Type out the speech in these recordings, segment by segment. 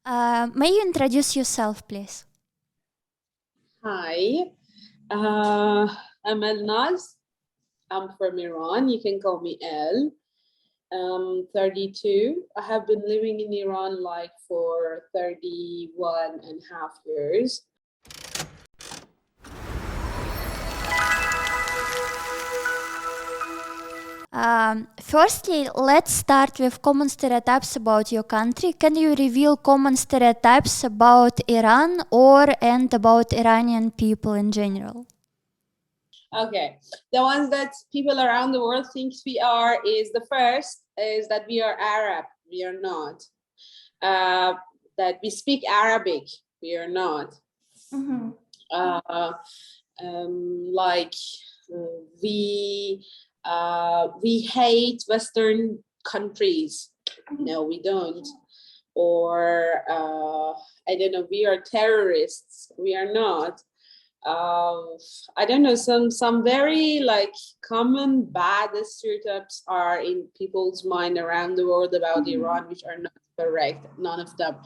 May you introduce yourself, please? Hi, I'm Elnaz. I'm from Iran. You can call me El. 32. I have been living in Iran like for 31 and a half years. Firstly, let's start with common stereotypes about your country. Can you reveal common stereotypes about Iran and about Iranian people in general? Okay, the ones that people around the world think we are is the first is that we are Arab. We are not. That we speak Arabic. We are not. Mm-hmm. Like we hate Western countries. No, we don't. Or I don't know. We are terrorists. We are not. I don't know. Some very like common bad stereotypes are in people's mind around the world about Iran, which are not correct. None of them.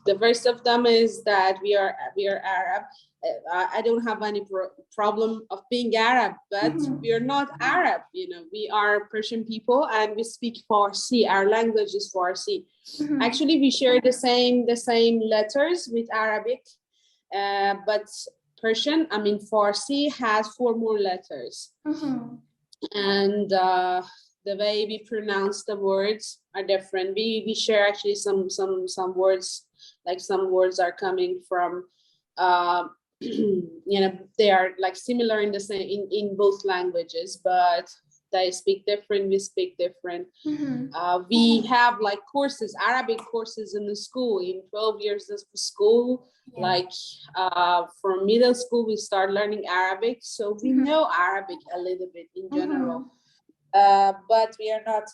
The first of them is that we are Arab. I don't have any problem of being Arab, but we are not Arab. You know, we are Persian people, and we speak Farsi. Our language is Farsi. Actually, we share the same letters with Arabic, but Persian, I mean Farsi, has 4 more letters, and the way we pronounce the words are different. We share actually some words, like some words are coming from you know, they are like similar in the same in both languages, but they speak different, we speak different. We have like courses, Arabic courses in the school, in 12 years of school. Like from middle school we start learning Arabic, so we know Arabic a little bit in general. But we are not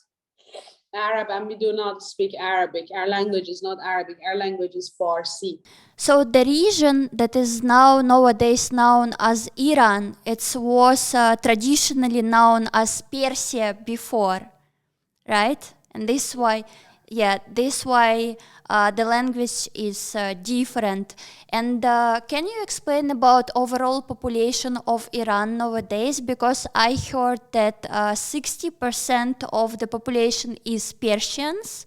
Arab, and we do not speak Arabic. Our language is not Arabic. Our language is Farsi. So the region that is now nowadays known as Iran, it was traditionally known as Persia before, right? And this why, the language is different. And can you explain about overall population of Iran nowadays? Because I heard that 60% of the population is Persians,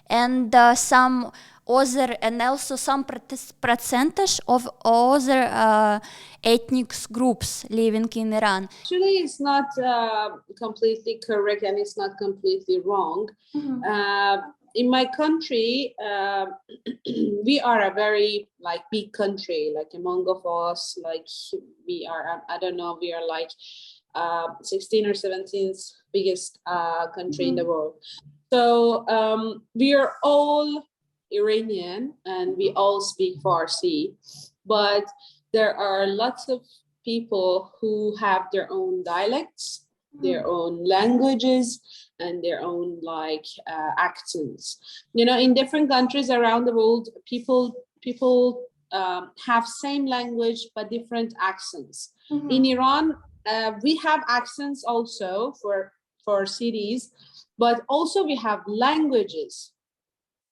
and some other, and also some percentage of other ethnic groups living in Iran. Actually, it's not completely correct, and it's not completely wrong. In my country, we are a very like big country. Like among of us, like we are, I don't know, we are like 16 or 17th biggest country in the world. So we are all Iranian, and we all speak Farsi, but there are lots of people who have their own dialects, their own languages, and their own like accents. You know, in different countries around the world, people have same language but different accents. In Iran, we have accents also for cities, but also we have languages.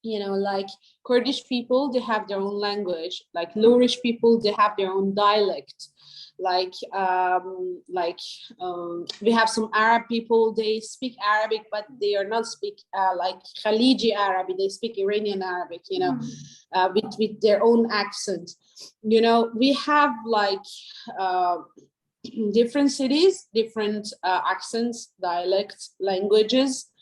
You know, like Kurdish people, they have their own language. Like Lurish people, they have their own dialect. Like we have some Arab people, they speak Arabic, but they are not speak like Khaliji Arabic. They speak Iranian Arabic, you know, with their own accent. You know, we have like different cities, different accents, dialects, languages.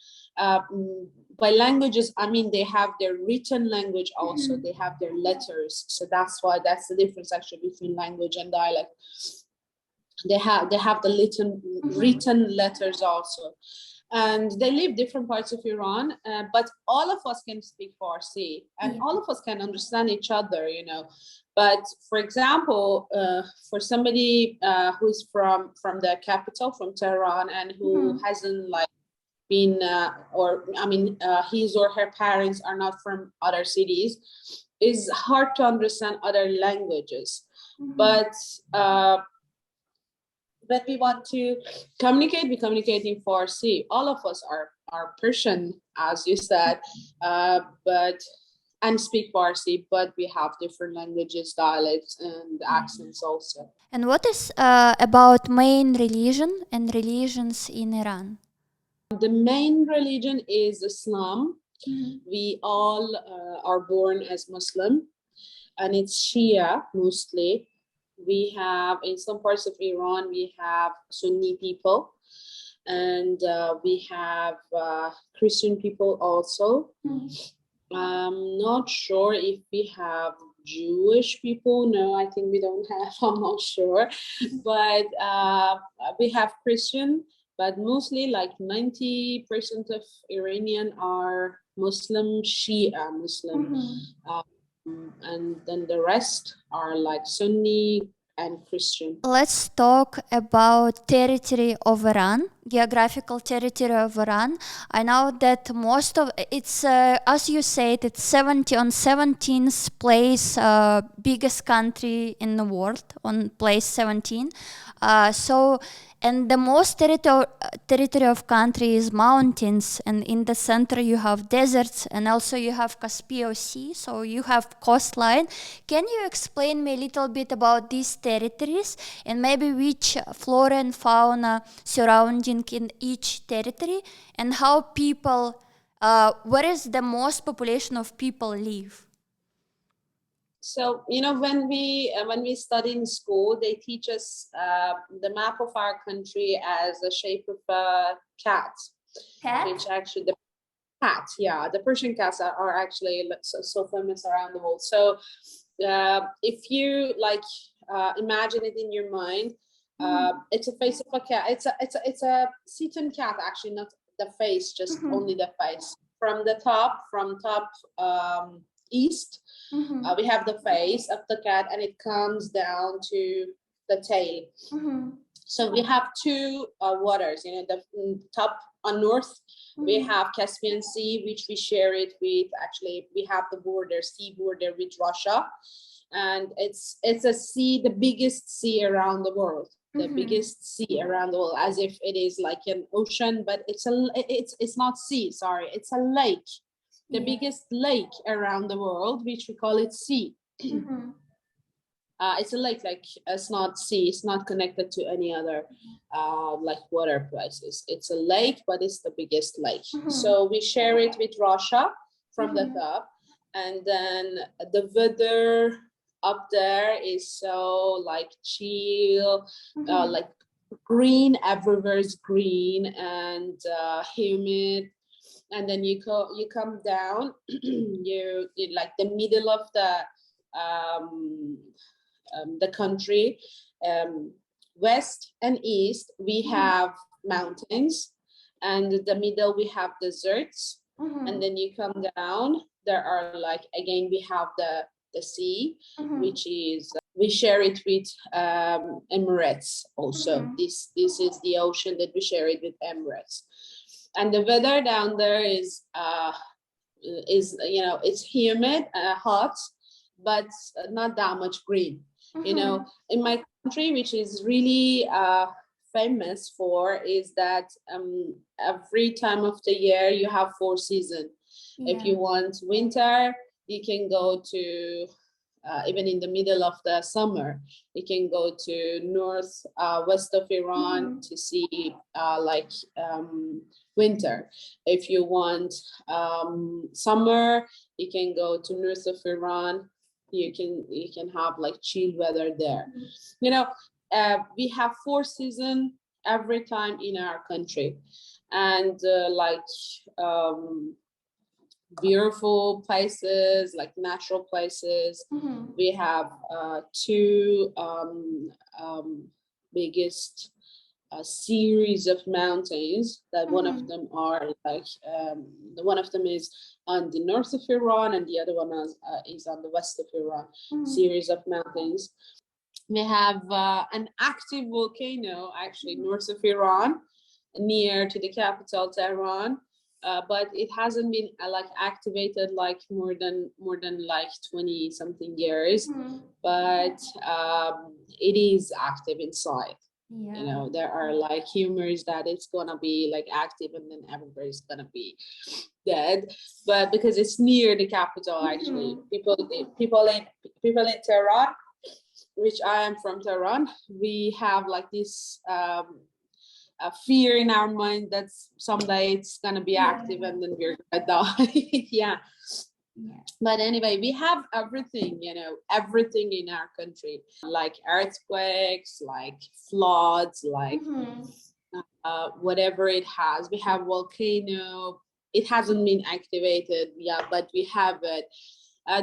By languages, I mean they have their written language also. They have their letters. So that's that's the difference actually between language and dialect. They have the written letters also. And they live different parts of Iran, but all of us can speak Farsi, and all of us can understand each other, you know. But for example, for somebody who's from the capital, from Tehran, and who hasn't like been or I mean his or her parents are not from other cities, it's hard to understand other languages. But when we want to communicate, we communicate in Farsi. All of us are Persian, as you said, but and speak Farsi, but we have different languages, dialects, and accents also. And what is about main religion and religions in Iran? The main religion is Islam. Mm-hmm. We all are born as Muslim, and it's Shia mostly. We have, in some parts of Iran, we have Sunni people, and we have Christian people also. I'm not sure if we have Jewish people. No, I think we don't have. I'm not sure, but we have Christian. But mostly, like 90% of Iranian are Muslim, Shia Muslim, and then the rest are like Sunni and Christian. Let's talk about territory of Iran, geographical territory of Iran. I know that most of it's, as you said, it's 17th place, biggest country in the world, on place 17. And the most territory of country is mountains, and in the center you have deserts, and also you have Caspian Sea, so you have coastline. Can you explain me a little bit about these territories, and maybe which flora and fauna surrounding in each territory, and how people, where is the most population of people live? So, when we study in school, they teach us the map of our country as a shape of a cat. Which actually, the cat, yeah, the Persian cats are actually so famous around the world. So if you imagine it in your mind, it's a face of a cat. It's a Seton cat, actually, not the face, just only the face. From top east, we have the face of the cat, and it comes down to the tail. So we have two waters, the top on north, we have Caspian Sea, which we share it with, actually, we have the sea border with Russia. And it's a sea, the biggest sea around the world, the biggest sea around the world, as if it is like an ocean, but it's not sea, sorry, it's a lake. The biggest lake around the world, which we call it sea. It's a lake, like it's not sea, it's not connected to any other like water places. It's a lake, but it's the biggest lake. So we share it with Russia from the top, and then the weather up there is so like chill, like green, everywhere is green, and humid. And then you come down, you like the middle of the country, west and east we have mountains, and the middle we have deserts, and then you come down, there are like, again, we have the sea, which is we share it with Emirates also. This is the ocean that we share it with Emirates. And the weather down there is it's humid, hot, but not that much green. In my country, which is really famous for, is that every time of the year you have 4 seasons. If you want winter, you can go to even in the middle of the summer, you can go to west of Iran to see winter. If you want summer, you can go to north of Iran. You can have like chill weather there. We have 4 seasons every time in our country, and beautiful places, like natural places. We have 2 biggest series of mountains that one of them are one of them is on the north of Iran, and the other one is on the west of Iran. Series of mountains. We have an active volcano, actually, north of Iran, near to the capital Tehran, but it hasn't been activated like more than like 20 something years, but it is active inside. You know, there are like humors that it's gonna be like active and then everybody's gonna be dead. But because it's near the capital, actually, people in Tehran, which I am from Tehran, we have like this a fear in our mind that someday it's gonna be active and then we're gonna die. Yeah. But anyway, we have everything, you know, everything in our country, like earthquakes, like floods, like whatever it has. We have volcano. It hasn't been activated, yeah, but we have it.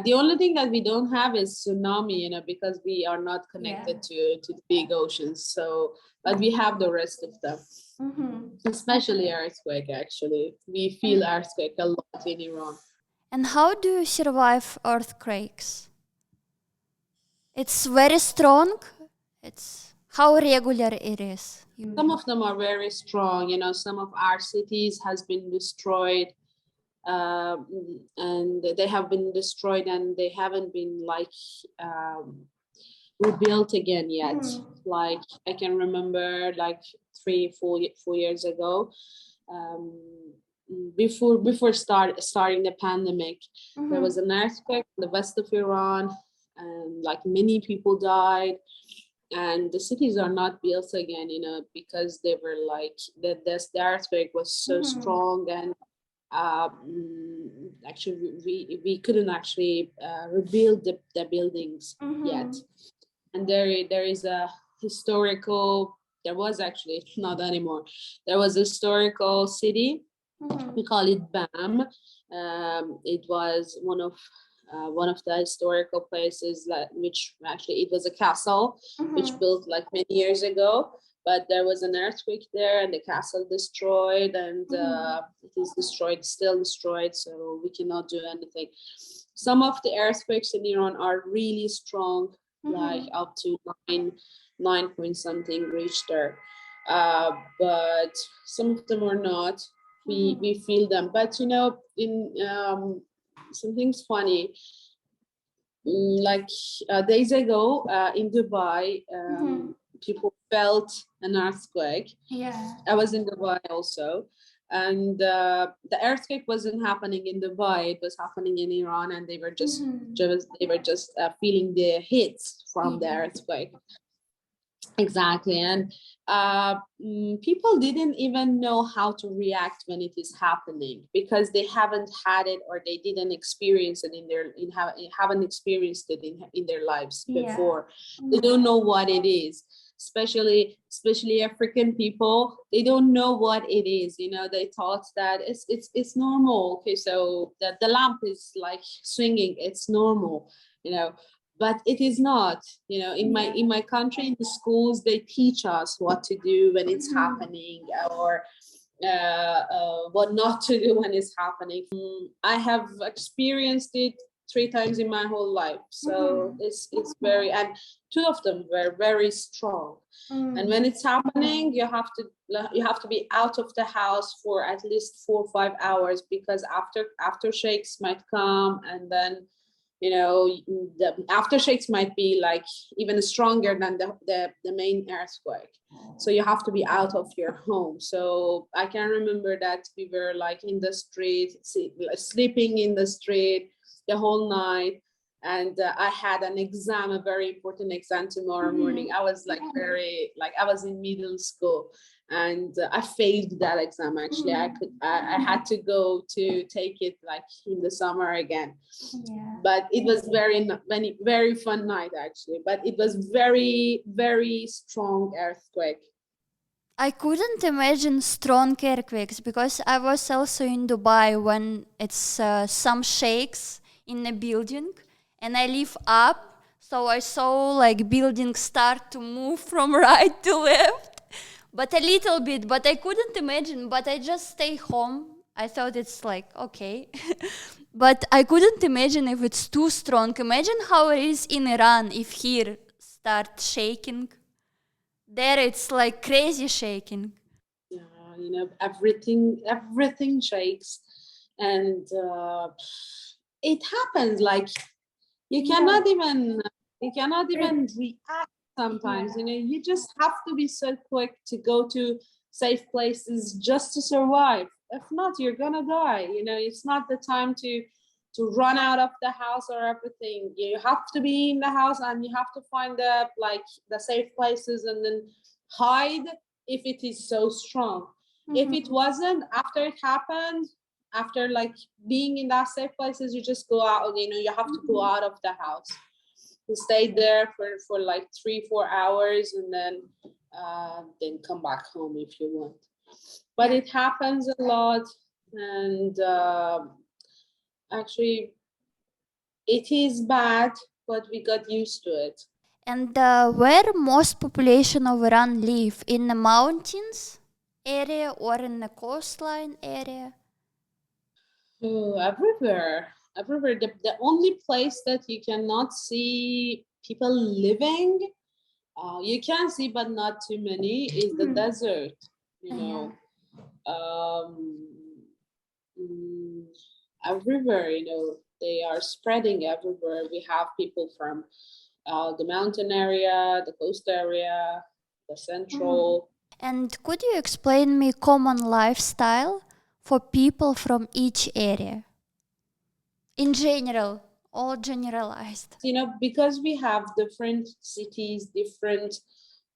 The only thing that we don't have is tsunami, you know, because we are not connected to the big oceans. So, but we have the rest of them, especially earthquake. Actually, we feel earthquake a lot in Iran. And how do you survive earthquakes? It's very strong. It's how regular it is. Some of them are very strong. You know, some of our cities has been destroyed, and they have been destroyed, and they haven't been like rebuilt again yet. Like I can remember, like 4 years ago. Before starting the pandemic, there was an earthquake in the west of Iran, and like many people died, and the cities are not built again, you know, because they were like the earthquake was so strong, and actually we couldn't actually rebuild the buildings yet. And there is a historical, there was actually not anymore, there was a historical city. We call it BAM. It was one of the historical places which actually it was a castle which built like many years ago. But there was an earthquake there, and the castle destroyed, and it is destroyed, still destroyed. So we cannot do anything. Some of the earthquakes in Iran are really strong, like up to 9 point something Richter. But some of them are not. We feel them, but you know, in something's funny. Like days ago in Dubai, people felt an earthquake. I was in Dubai also, and the earthquake wasn't happening in Dubai; it was happening in Iran, and they were just feeling the hits from the earthquake. Exactly, and people didn't even know how to react when it is happening because they haven't had it, or they didn't experience it haven't experienced it in their lives before. They don't know what it is, especially African people. They don't know what it is. You know, they thought that it's normal. Okay, so the lamp is like swinging. It's normal. You know. But it is not, you know, in my country, in the schools, they teach us what to do when it's happening, or what not to do when it's happening. I have experienced it 3 times in my whole life. So it's very, and 2 of them were very strong. And when it's happening, you have to be out of the house for at least 4 or 5 hours, because aftershocks might come, and then, you know, the aftershocks might be like even stronger than the main earthquake. So you have to be out of your home. So I can remember that we were like in the street, sleeping in the street the whole night. And I had an exam, a very important exam tomorrow morning. I was like I was in middle school, and I failed that exam. Actually, I had to go to take it like in the summer again. But it was very fun night actually. But it was very, very strong earthquake. I couldn't imagine strong earthquakes because I was also in Dubai when it's some shakes in a building, and I live up, so I saw like buildings start to move from right to left, but a little bit, but I couldn't imagine, but I just stay home. I thought it's like, okay. But I couldn't imagine if it's too strong. Imagine how it is in Iran if here start shaking. There it's like crazy shaking. Yeah, you know, everything shakes, and it happens like you cannot even react sometimes. You just have to be so quick to go to safe places just to survive. If not, you're gonna die. It's not the time to run out of the house or everything. You have to be in the house, and you have to find the safe places and then hide if it is so strong. If it wasn't, after it happened, after being in that safe places, you just go out. You have to go out of the house. You stay there for 3-4 hours, and then come back home if you want. But it happens a lot, and actually it is bad, but we got used to it. And where most population of Iran live? In the mountains area or in the coastline area? Oh, everywhere. The only place that you cannot see people living, you can see, but not too many, is the desert. Everywhere, they are spreading everywhere. We have people from the mountain area, the coast area, the central. And could you explain me common lifestyle for people from each area? In general, all generalized. Because we have different cities, different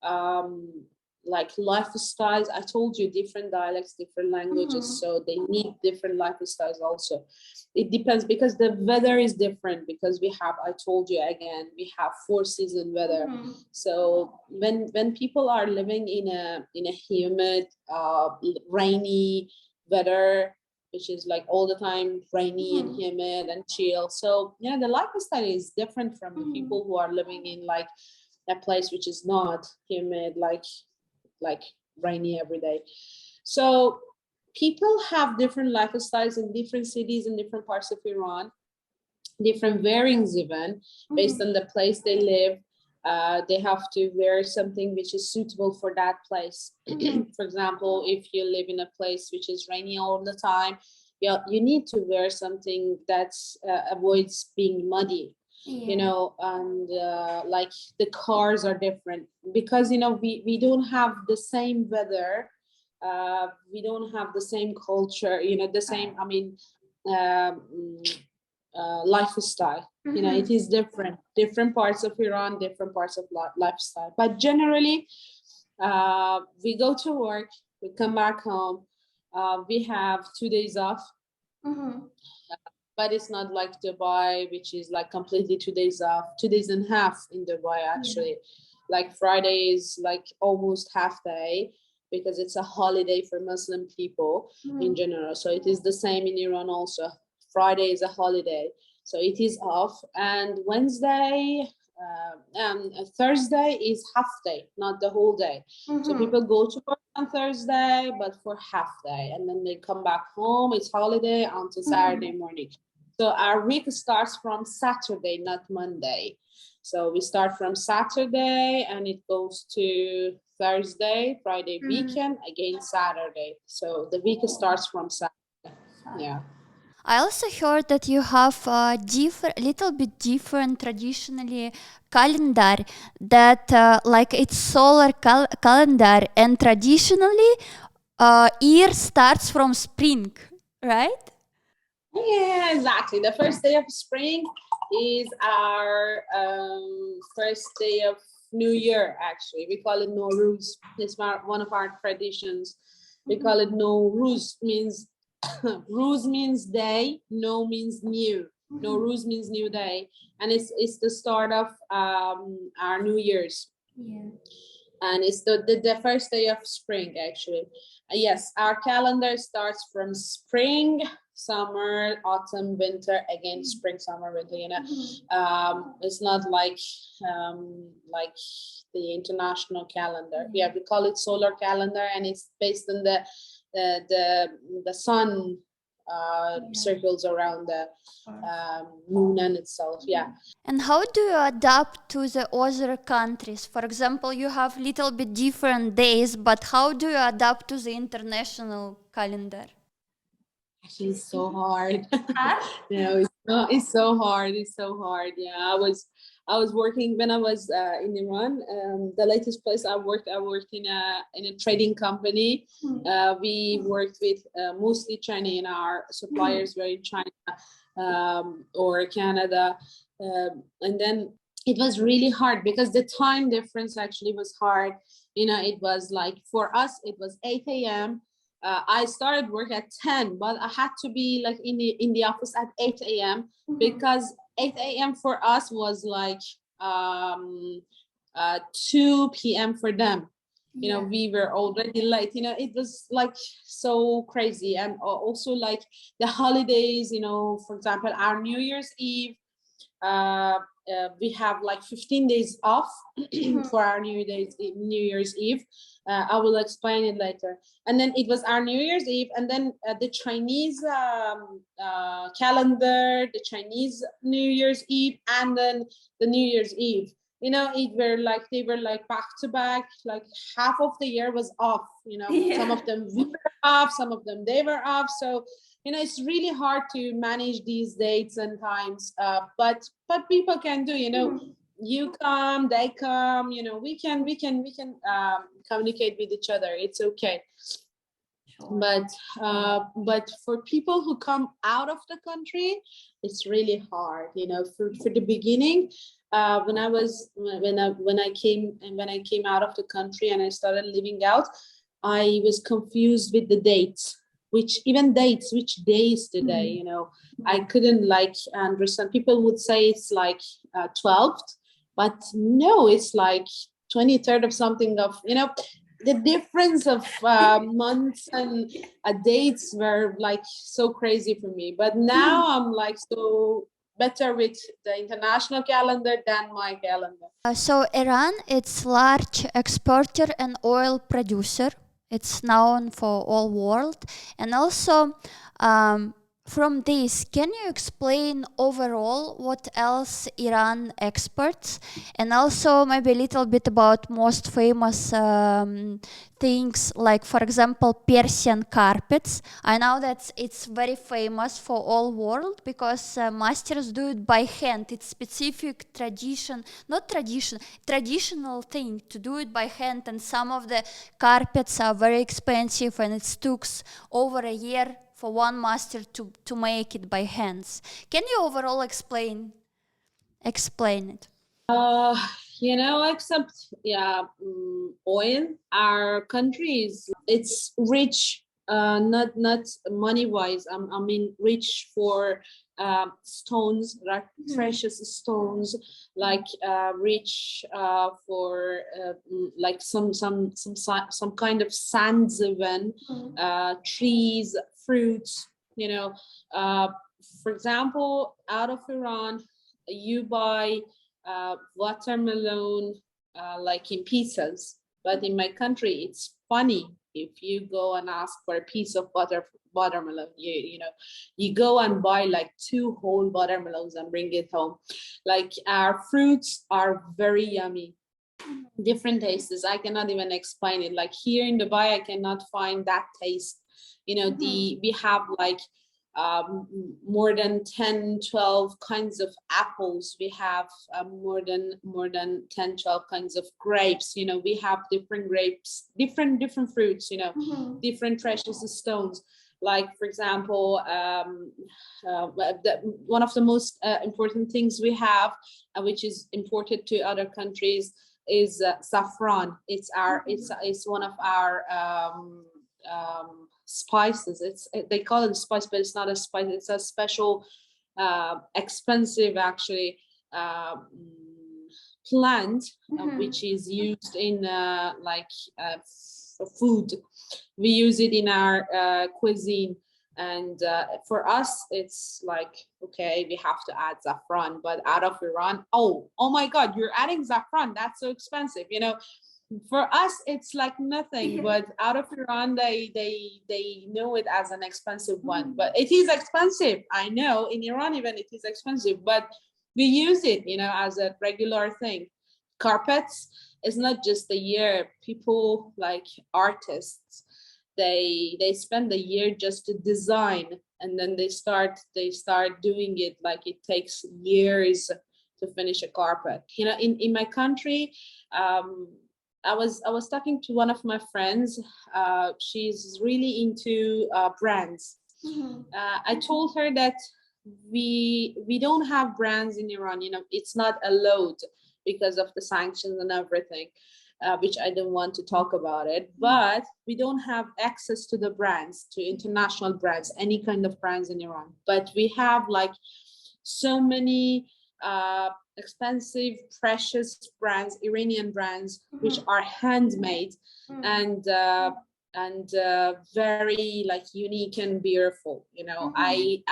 lifestyles. I told you, different dialects, different languages, so they need different lifestyles also. It depends, because the weather is different, because I told you again, we have 4-season weather. So when people are living in a humid, rainy weather, which is all the time rainy and humid and chill, so the lifestyle is different from the people who are living in a place which is not humid, like rainy every day. So people have different lifestyles in different cities in different parts of Iran, different wearings even based on the place they live. They have to wear something which is suitable for that place. For example, if you live in a place which is rainy all the time, you need to wear something that avoids being muddy. And the cars are different, because we don't have the same weather, we don't have the same culture, the same, lifestyle. It is different parts of Iran, different parts of lifestyle. But generally, we go to work, we come back home, we have 2 days off. But it's not like Dubai, which is completely 2 days off, 2 days and a half in Dubai actually. Friday is almost half day, because it's a holiday for Muslim people in general. So it is the same in Iran also. Friday is a holiday, so it is off. And Wednesday and Thursday is half day, not the whole day. So people go to work on Thursday, but for half day, and then they come back home. It's holiday until Saturday morning. So our week starts from Saturday, not Monday. So we start from Saturday, and it goes to Thursday, Friday weekend, again Saturday. So the week starts from Saturday. Yeah. I also heard that you have a little bit different traditionally calendar, that it's solar calendar, and traditionally year starts from spring, right? Yeah, exactly. The first day of spring is our first day of New Year, actually. We call it Nowruz. It's one of our traditions. We call it Nowruz, means Ruz means day, no means new. Nowruz means new day. And it's the start of our New Year's. Yeah. And it's the first day of spring, actually. Yes, our calendar starts from spring, summer, autumn, winter, again spring, summer, winter. It's not like the international calendar. Yeah, we call it solar calendar, and it's based on the sun circles around the moon and itself. Yeah. And how do you adapt to the other countries? For example, you have little bit different days, but how do you adapt to the international calendar? Actually, it's so hard. It's so hard. It's so hard. Yeah, I was working when I was in Iran. The latest place I worked in a trading company. We worked with mostly China, and our suppliers were in China or Canada, and then it was really hard because the time difference actually was hard. It was like for us, it was 8 a.m. I started work at 10, but I had to be like in the office at 8 a.m. because 8 a.m. for us was like 2 p.m. for them. We were already late. It was like so crazy. And also like the holidays, for example, our New Year's Eve, we have like 15 days off for our New Year's Eve. I will explain it later. And then it was our New Year's Eve, and then the Chinese calendar, the Chinese New Year's Eve, and then the New Year's Eve. They were like back to back. Like half of the year was off. Some of them we were off, some of them they were off. So it's really hard to manage these dates and times, but people can do. You come, they come. We can communicate with each other. It's okay. But for people who come out of the country, it's really hard. For the beginning, when I came out of the country and I started living out, I was confused with the dates. Which days today, I couldn't understand. People would say it's like 12th, but no, it's like 23rd of something of, the difference of months and dates were like so crazy for me. But now I'm like so better with the international calendar than my calendar. So Iran, it's large exporter and oil producer. It's known for all world. And also, from this, can you explain overall what else Iran exports? And also maybe a little bit about most famous things, like, for example, Persian carpets. I know that it's very famous for all world because masters do it by hand. It's specific traditional thing to do it by hand. And some of the carpets are very expensive, and it took over a year for one master to make it by hands. Can you overall explain it? Except oil. Our country it's rich, not money wise. I mean rich for stones, like precious stones, like rich for like some kind of sands, even trees, fruits. For example, out of Iran, you buy watermelon like in pieces, but in my country it's funny. If you go and ask for a piece of watermelon, you go and buy like 2 whole watermelons and bring it home. Like our fruits are very yummy, different tastes. I cannot even explain it. Like here in Dubai, I cannot find that taste. We have like more than 10-12 kinds of apples. We have more than 10-12 kinds of grapes. We have different grapes, different fruits, different precious stones. Like, for example, one of the most important things we have, which is imported to other countries, is saffron. It's one of our spices. They call it a spice, but it's not a spice. It's a special expensive actually plant, which is used in for food. We use it in our cuisine, and for us it's like, okay, we have to add saffron. But out of Iran, oh my god, you're adding saffron, that's so expensive. For us it's like nothing, but out of Iran they know it as an expensive one. But it is expensive, I know. In Iran even it is expensive, but we use it as a regular thing. Carpets is not just a year. People like artists, they spend a year just to design, and then they start doing it. Like it takes years to finish a carpet. In my country, I was talking to one of my friends. She's really into brands. I told her that we don't have brands in Iran. It's not allowed because of the sanctions and everything, which I don't want to talk about it. But we don't have access to the brands, to international brands, any kind of brands in Iran. But we have like so many expensive, precious brands, Iranian brands, which are handmade and very like unique and beautiful. I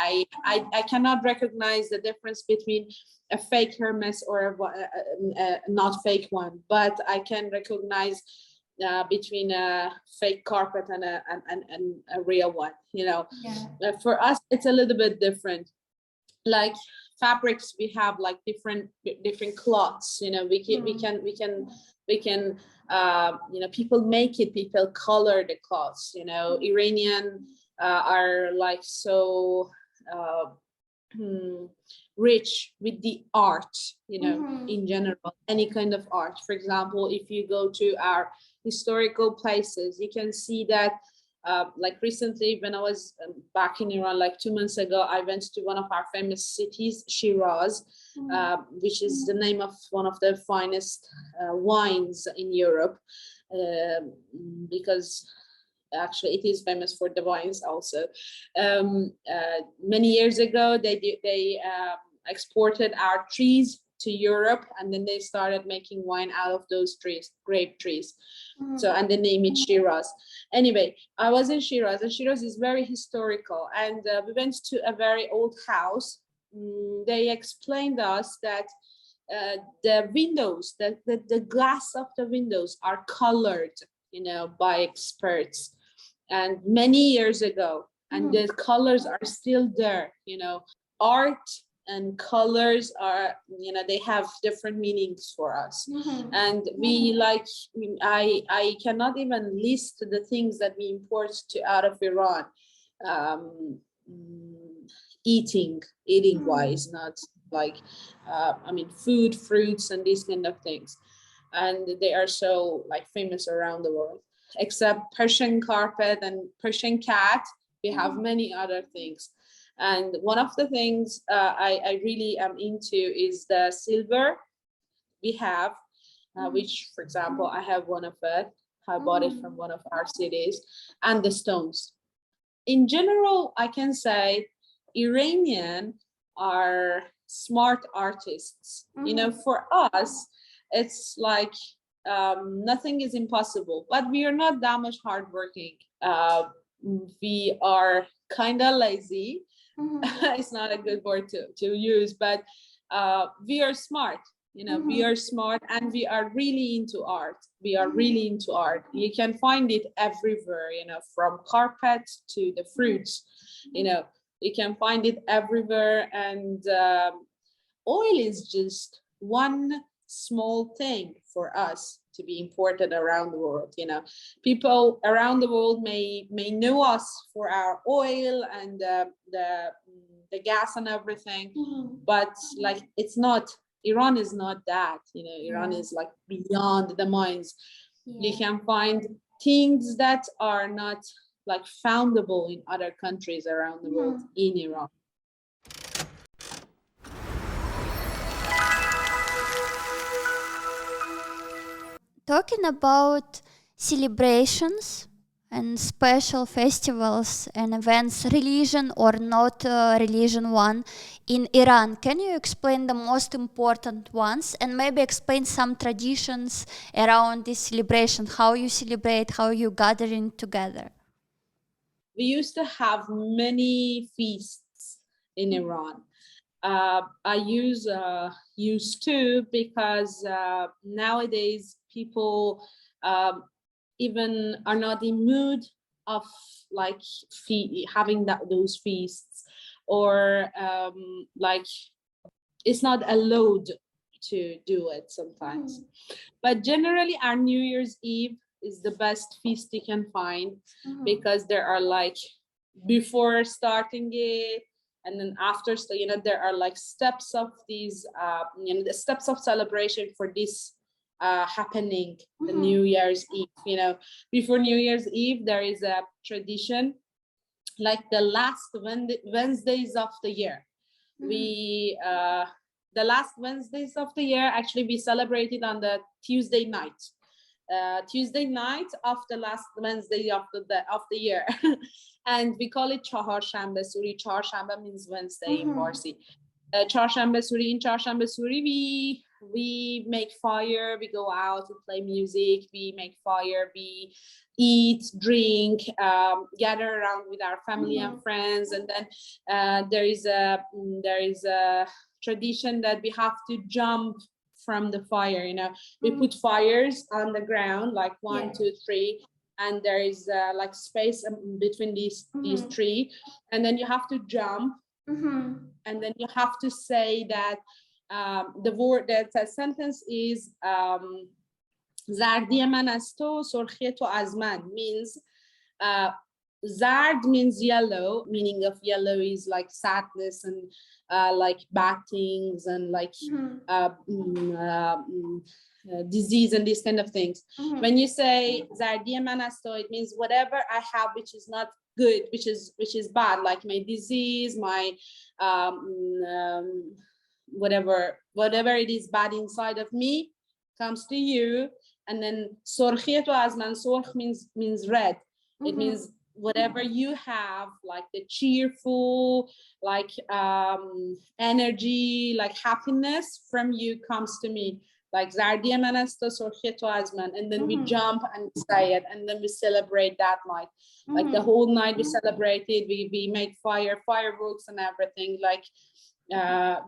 cannot recognize the difference between a fake Hermes or a not fake one, but I can recognize between a fake carpet and a real one. For us, it's a little bit different. Like fabrics, we have like different cloths. We can people make it, people color the cloths. Iranian are like so rich with the art, in general, any kind of art. For example, if you go to our historical places, you can see that like recently when I was back in Iran, like 2 months ago, I went to one of our famous cities, Shiraz, which is the name of one of the finest wines in Europe, because actually it is famous for the wines also. Many years ago, they exported our trees to Europe, and then they started making wine out of those trees, grape trees. So, and they name it Shiraz. Anyway, I was in Shiraz, and Shiraz is very historical. And we went to a very old house. They explained us that the windows, the glass of the windows are colored, by experts, and many years ago, and the colors are still there. Art and colors are, they have different meanings for us. And we I cannot even list the things that we import out of Iran, eating wise, not like food, fruits, and these kind of things. And they are so like famous around the world. Except Persian carpet and Persian cat, we have many other things. And one of the things I really am into is the silver we have, which, for example, I have one of it. I bought it from one of our cities, and the stones. In general, I can say Iranian are smart artists. For us, it's like nothing is impossible, but we are not that much hardworking. We are kind of lazy. It's not a good word to use, but we are smart. We are smart, and we are really into art. You can find it everywhere, from carpets to the fruits. You can find it everywhere. And oil is just one small thing for us to be imported around the world. People around the world may know us for our oil and the gas and everything, but like it's not. Iran is not that. Iran is like beyond the mines. You can find things that are not like foundable in other countries around the world in Iran. Talking about celebrations and special festivals and events, religion or not religion one, in Iran, can you explain the most important ones and maybe explain some traditions around this celebration, how you celebrate, how you gathering together? We used to have many feasts in Iran. I used to because nowadays people even are not in mood of like having those feasts, or like it's not allowed to do it sometimes. But generally our New Year's Eve is the best feast you can find, because there are like, before starting it, And then after, so, you know, there are like steps of these, you know, the steps of celebration for this happening, the New Year's Eve. You know, before New Year's Eve, there is a tradition, like the last Wednesdays of the year. We the last Wednesdays of the year, actually we celebrated on the Tuesday night. Tuesday night of the last Wednesday of the year. And we call it Chaharshanbe Suri. Chaharshanbe means Wednesday in Farsi. Chaharshanbe Suri, in Chaharshanbe Suri, we make fire, we go out, we play music, we make fire, we eat, drink, gather around with our family and friends. And then there is a tradition that we have to jump from the fire. You know, we put fires on the ground, like 1, 2, 3, and there is like space between these three, and then you have to jump, and then you have to say that the word, that the sentence is زردی من از تو، سرخی تو از من, means Zard means yellow, meaning of yellow is like sadness and like bad things and like disease and these kind of things. When you say Zardiya man asto, it means whatever I have which is not good, which is bad, like my disease, my whatever it is bad inside of me comes to you. And then sorkhiyatu az man, sorkh means red. It means whatever you have, like the cheerful, like energy, like happiness from you comes to me. Like Zardiya man ast sorkhiyatu az man, and then we jump and say it, and then we celebrate that night. Like the whole night we celebrated, we make fireworks and everything, like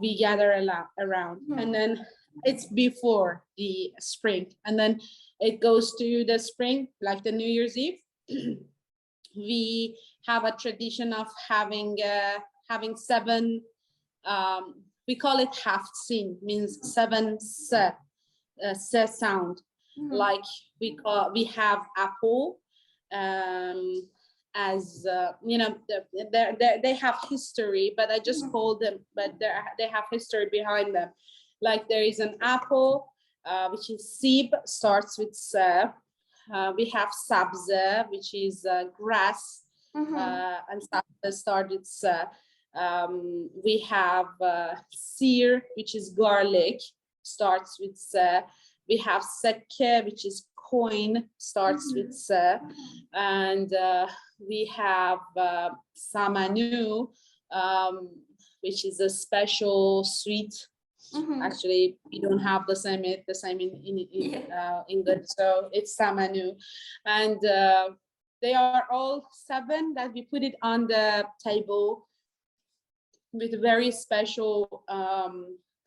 we gather around. And then it's before the spring, and then it goes to the spring, like the New Year's Eve. We have a tradition of having 7, we call it haftzin, means 7 se sound. Like we have apple, as you know, they have history, but I just call them, but they have history behind them. Like there is an apple, which is sib, starts with se. We have sabze, which is grass, and sabze starts with se. We have sir, which is garlic, starts with se. We have sekke, which is coin, starts with se. And we have samanu, which is a special sweet. Actually, we don't have the same in English, so it's samanu. And they are all 7 that we put it on the table with a very special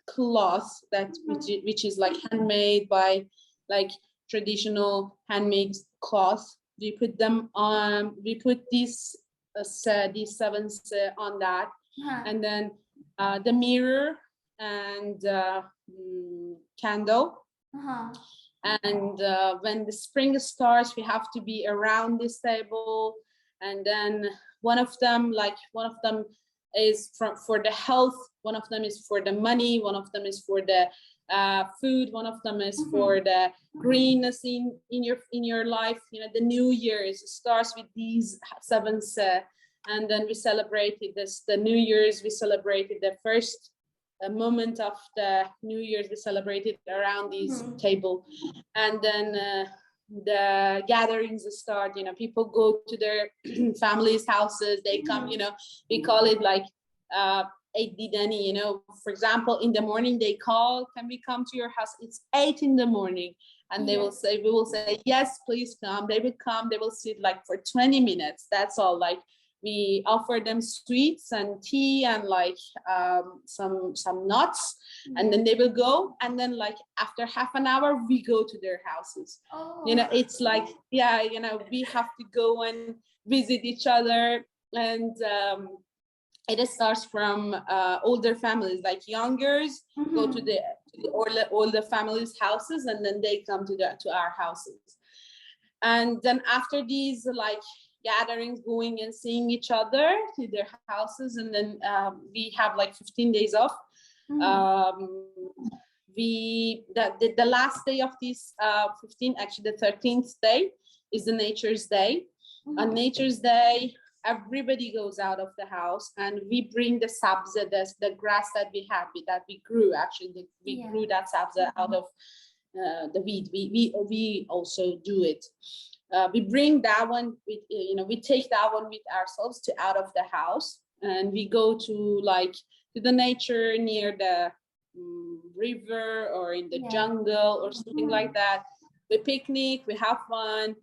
cloth that which is like handmade by like traditional handmade cloth. We put them on. We put these 7 on that, and then the mirror and candle. And when the spring starts, we have to be around this table. And then one of them is for the health, one of them is for the money, one of them is for the food, one of them is for the greenness in your life. You know, the New Year's starts with these 7 se, and then we celebrated the New Year's. We celebrated the first moment of the New Year's. We celebrated around this table, and then the gatherings start. You know, people go to their families' houses. They come. You know, we call it like eight didani. You know, for example, in the morning they call, "Can we come to your house?" It's 8 in the morning, and we will say, "Yes, please come." They will come. They will sit like for 20 minutes. That's all. Like, we offer them sweets and tea and like some nuts, and then they will go. And then like after half an hour, we go to their houses. You know, it's like, yeah, you know, we have to go and visit each other. And it starts from older families, like youngers go to the older families' houses, and then they come to our houses. And then after these, like, gatherings, going and seeing each other to their houses, and then we have like 15 days off. The last day of these 15, actually the 13th day, is the Nature's Day. On Nature's Day, everybody goes out of the house, and we bring the sabza, the grass that we have, that we grew. Actually, we grew that sabza out of the wheat. We also do it. We bring that one with, we take that one with ourselves to out of the house, and we go to the nature near the river or in the jungle or something like that. We picnic, we have fun,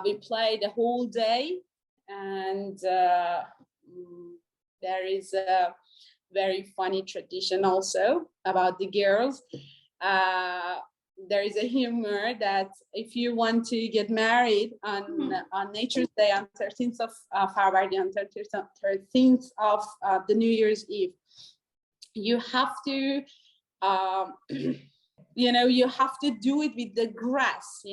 we play the whole day, and there is a very funny tradition also about the girls. There is a humor that if you want to get married on Nature's Day, on 13th of February, on 13th of the New Year's Eve, you have to you have to do it with the grass.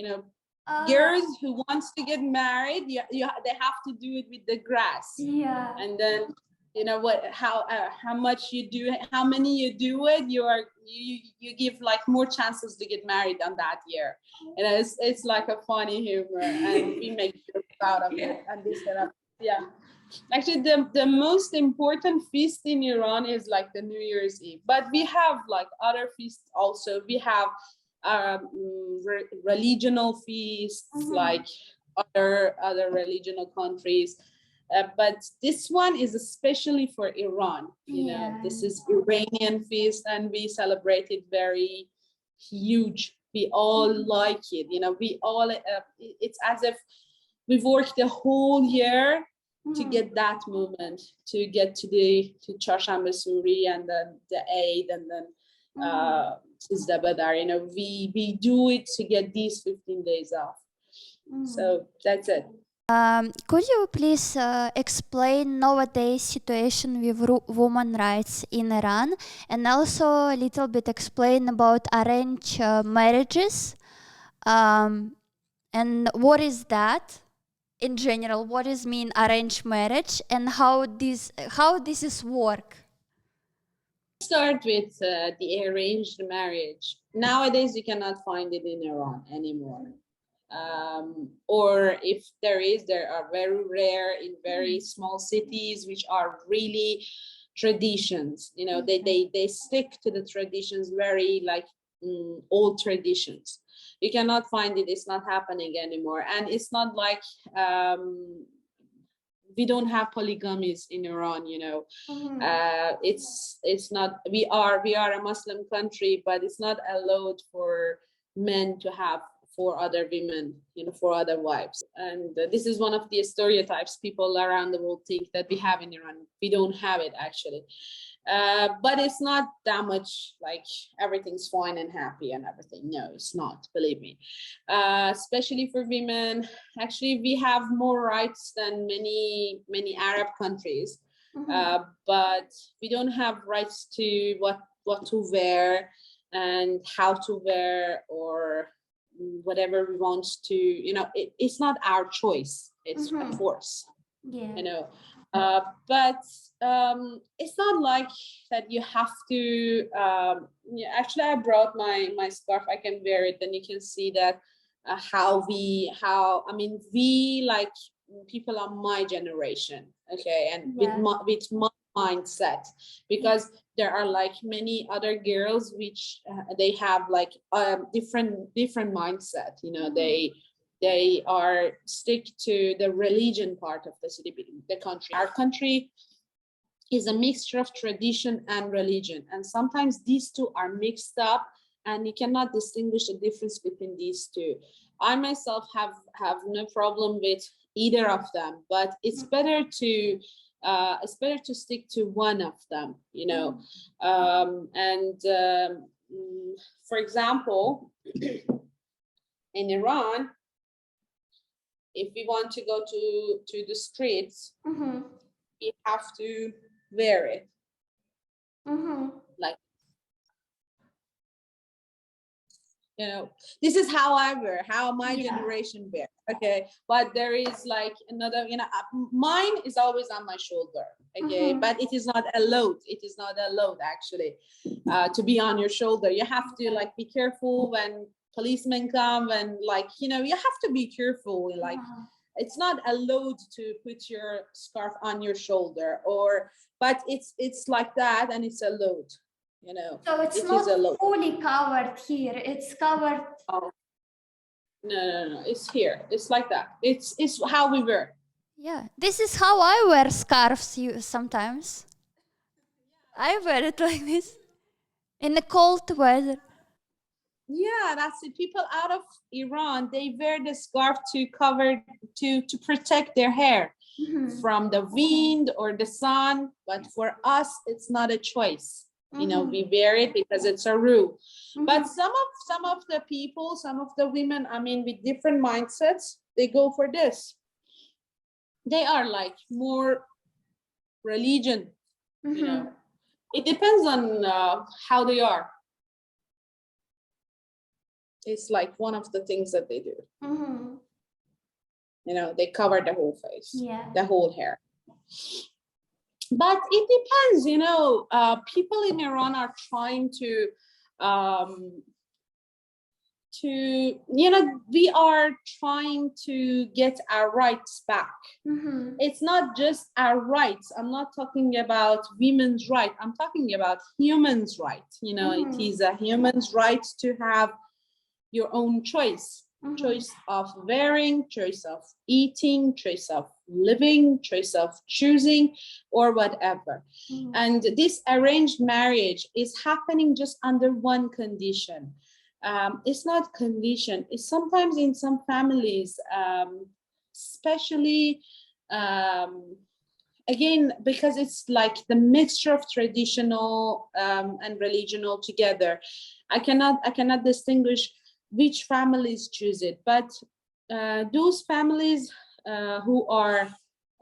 Girls who wants to get married, they have to do it with the grass. And then how much you do, how many you do it, you give like more chances to get married on that year. And it's like a funny humor, and we make sure proud of it. And this actually the most important feast in Iran is like the New Year's Eve, but we have like other feasts also. We have religional feasts like other religional countries. But this one is especially for Iran. This is Iranian feast, and we celebrate it very huge. We all like it. We all. It's as if we've worked the whole year to get that moment, to get to Chasham Suri, and then the Eid, and then Sizda Badar. We do it to get these 15 days off. So that's it. Could you please explain nowadays situation with women rights in Iran, and also a little bit explain about arranged marriages, and what is that in general? What is mean arranged marriage, and how this is work? Start with the arranged marriage. Nowadays, you cannot find it in Iran anymore. Or if there are very rare in very small cities, which are really traditions. They stick to the traditions, very like old traditions. You cannot find it. It's not happening anymore, and it's not like we don't have polygamies in Iran. It's not. We are a Muslim country, but it's not allowed for men to have 4 other women, 4 other wives. And this is one of the stereotypes people around the world think that we have in Iran. We don't have it actually. But it's not that much like everything's fine and happy and everything. No, it's not, believe me. Especially for women, actually we have more rights than many Arab countries. But we don't have rights to what to wear and how to wear, or whatever we want to, it's not our choice, it's a force. But it's not like that you have to actually I brought my scarf, I can wear it, then you can see that we like people on my generation, okay, and with my mindset, because there are like many other girls which they have like different mindset. They are stick to the religion part of the country. Our country is a mixture of tradition and religion, and sometimes these two are mixed up, and you cannot distinguish the difference between these two. I myself have no problem with either of them, but it's better to stick to one of them, for example, in Iran, if we want to go to the streets, we have to wear it. Like, this is how my generation wear. Okay, but there is like another, you know, mine is always on my shoulder. Okay, but it is not a load. It is not a load actually, to be on your shoulder. You have to like be careful when policemen come, and like, you know, you have to be careful. Like, it's not a load to put your scarf on your shoulder, or, but it's like that, and it's a load. You know, So it's it not is a load. fully covered here. It's covered. Oh. No, it's here. It's like that. It's how we wear. Yeah, this is how I wear scarves sometimes. I wear it like this in the cold weather. Yeah, that's it. People out of Iran, they wear the scarf to cover, to protect their hair from the wind or the sun. But for us, it's not a choice. You know, we wear it because it's a rule. But some of the people, some of the women, I mean, with different mindsets, they go for this. They are like more religion, you know. It depends on how they are. It's like one of the things that they do. You know, they cover the whole face, the whole hair. But it depends, you know, people in Iran are trying to, you know, we are trying to get our rights back. It's not just our rights. I'm not talking about women's right. I'm talking about humans' right. You know, it is a human's right to have your own choice. Choice of wearing, choice of eating, choice of living, choice of choosing, or whatever. And this arranged marriage is happening just under one condition. It's not condition. It's sometimes in some families, especially again, because it's like the mixture of traditional and religional together. I cannot distinguish which families choose it, but those families who are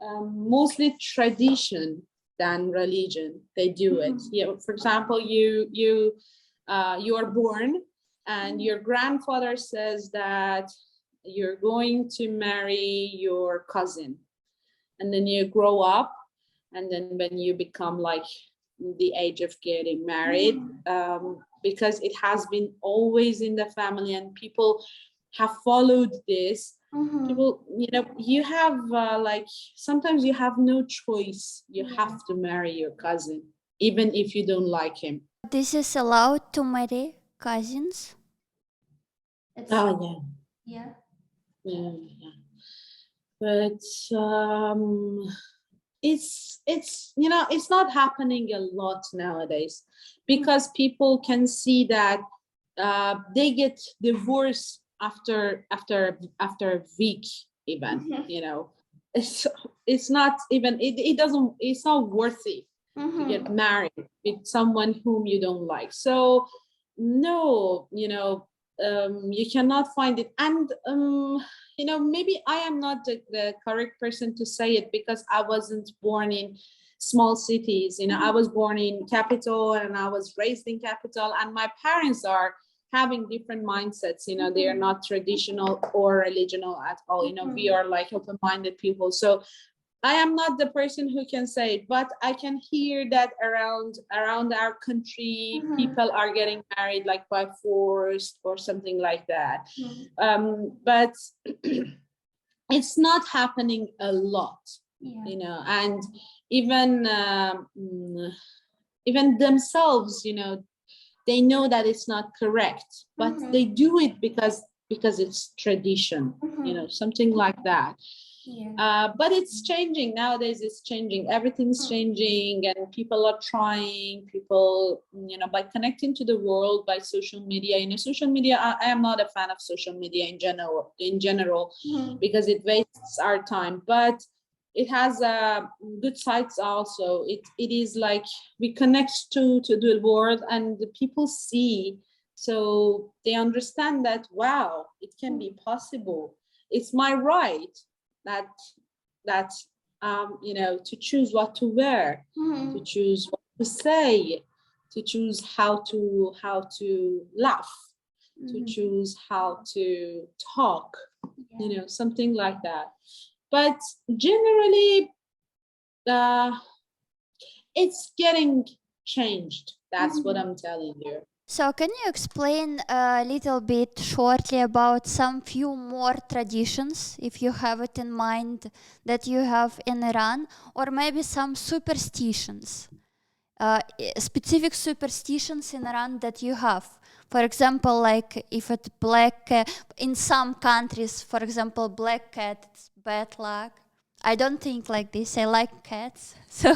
mostly tradition than religion, they do it. For example, you are born, and your grandfather says that you're going to marry your cousin, and then you grow up, and then when you become like the age of getting married, because it has been always in the family and people have followed this, people, you know, you have like, sometimes you have no choice. You have to marry your cousin, even if you don't like him. This is allowed to marry cousins? Oh, Yeah. But it's you know, it's not happening a lot nowadays, because people can see that they get divorced after a week even. You know, it's not even, it's not worthy to get married with someone whom you don't like. So no, you know, you cannot find it. And you know, maybe I am not the correct person to say it, because I wasn't born in small cities. You know, I was born in capital, and I was raised in capital, and my parents are having different mindsets. You know, they are not traditional or religional at all. You know, we are like open-minded people. So I am not the person who can say it, but I can hear that around our country, people are getting married like by force or something like that. But it's not happening a lot, you know, and even even themselves, you know, they know that it's not correct, but they do it because it's tradition, you know, something like that. But it's changing nowadays. It's changing. Everything's changing, and people are trying. People, you know, by connecting to the world by social media. You know, social media. I am not a fan of social media in general, because it wastes our time. But it has good sides also. It is like we connect to the world, and the people see, so they understand that, wow, it can be possible. It's my right that you know, to choose what to wear, to choose what to say, to choose how to laugh, to choose how to talk. you know, something like that. But generally, it's getting changed. That's what I'm telling you. So can you explain a little bit shortly about some few more traditions, if you have it in mind, that you have in Iran, or maybe some superstitions, specific superstitions in Iran that you have? For example, like if it's black, in some countries, for example, black cat, it's bad luck. I don't think like this. I like cats, so.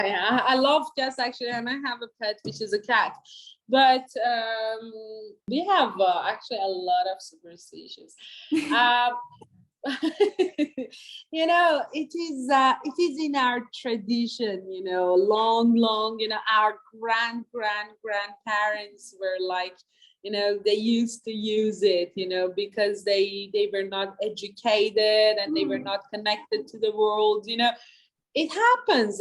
I love cats actually, and I have a pet which is a cat. But we have actually a lot of superstitions. You know, it is in our tradition. You know, long. You know, our grandparents were like, you know, they used to use it. You know, because they were not educated and they were not connected to the world. You know. It happens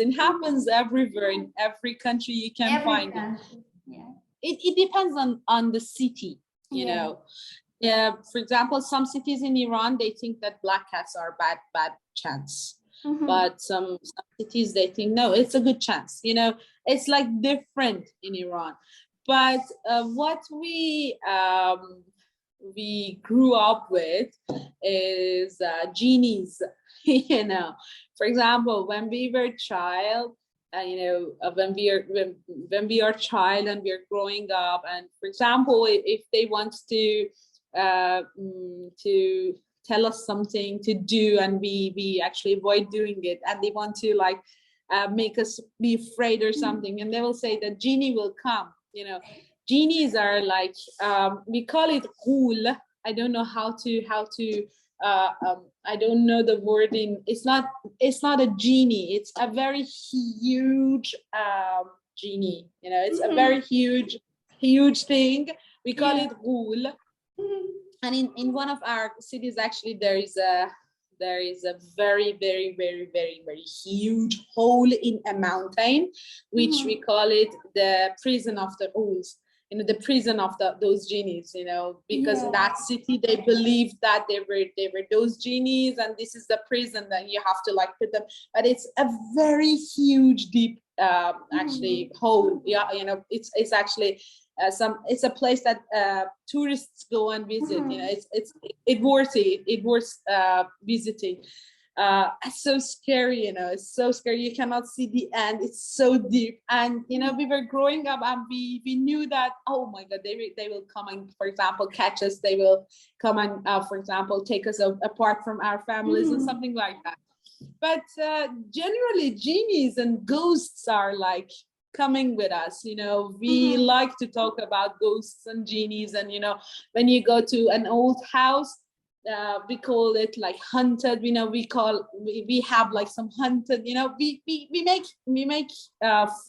everywhere, in every country you can find it. Yeah. It depends on the city, you know. Yeah, for example, some cities in Iran, they think that black cats are bad chance. But some cities, they think no, it's a good chance, you know. It's like different in Iran. But what we grew up with is genies. You know, for example, when we were child, you know, when we are child and we are growing up, and for example, if they want to tell us something to do and we actually avoid doing it, and they want to like make us be afraid or something, and they will say that genie will come. You know, genies are like we call it ghul. I don't know how to I don't know the wording. It's not a genie. It's a very huge genie. You know, it's a very huge thing. We call it ghul. And in one of our cities, actually, there is a very huge hole in a mountain, which we call it the prison of the ghouls. You know, the prison of those genies, you know, because in that city they believed that they were those genies, and this is the prison that you have to like put them. But it's a very huge, deep actually hole. Yeah, you know, it's actually it's a place that tourists go and visit. You know, it worth visiting. It's so scary, you know, it's so scary. You cannot see the end. It's so deep. And, you know, we were growing up and we knew that, oh my God, they will come and, for example, catch us. They will come and, for example, take us apart from our families and something like that. But generally, genies and ghosts are like coming with us. You know, we like to talk about ghosts and genies. And, you know, when you go to an old house, we call it like haunted. You know, we have like some haunted, you know, we make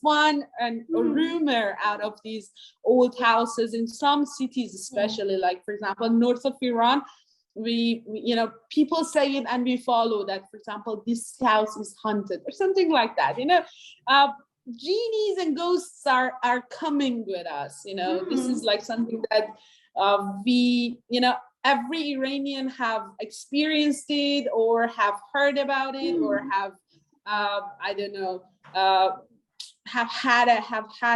fun and a rumor out of these old houses in some cities, especially like, for example, north of Iran. We you know, people say it and we follow that. For example, this house is haunted or something like that. You know, genies and ghosts are coming with us. You know, this is like something that we, you know, every Iranian have experienced it or have heard about it or have I don't know, have had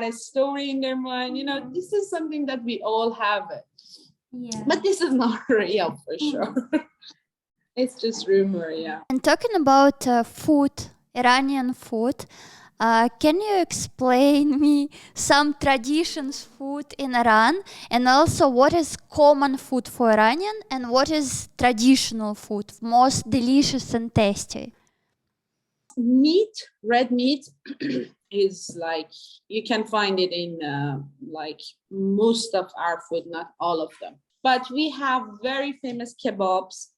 a story in their mind. You know, this is something that we all have it. But this is not real for sure. It's just rumor. Yeah. And talking about food, Iranian food, can you explain me some traditions food in Iran, and also what is common food for Iranian and what is traditional food, most delicious and tasty? Meat, red meat is like, you can find it in like most of our food, not all of them. But we have very famous kebabs.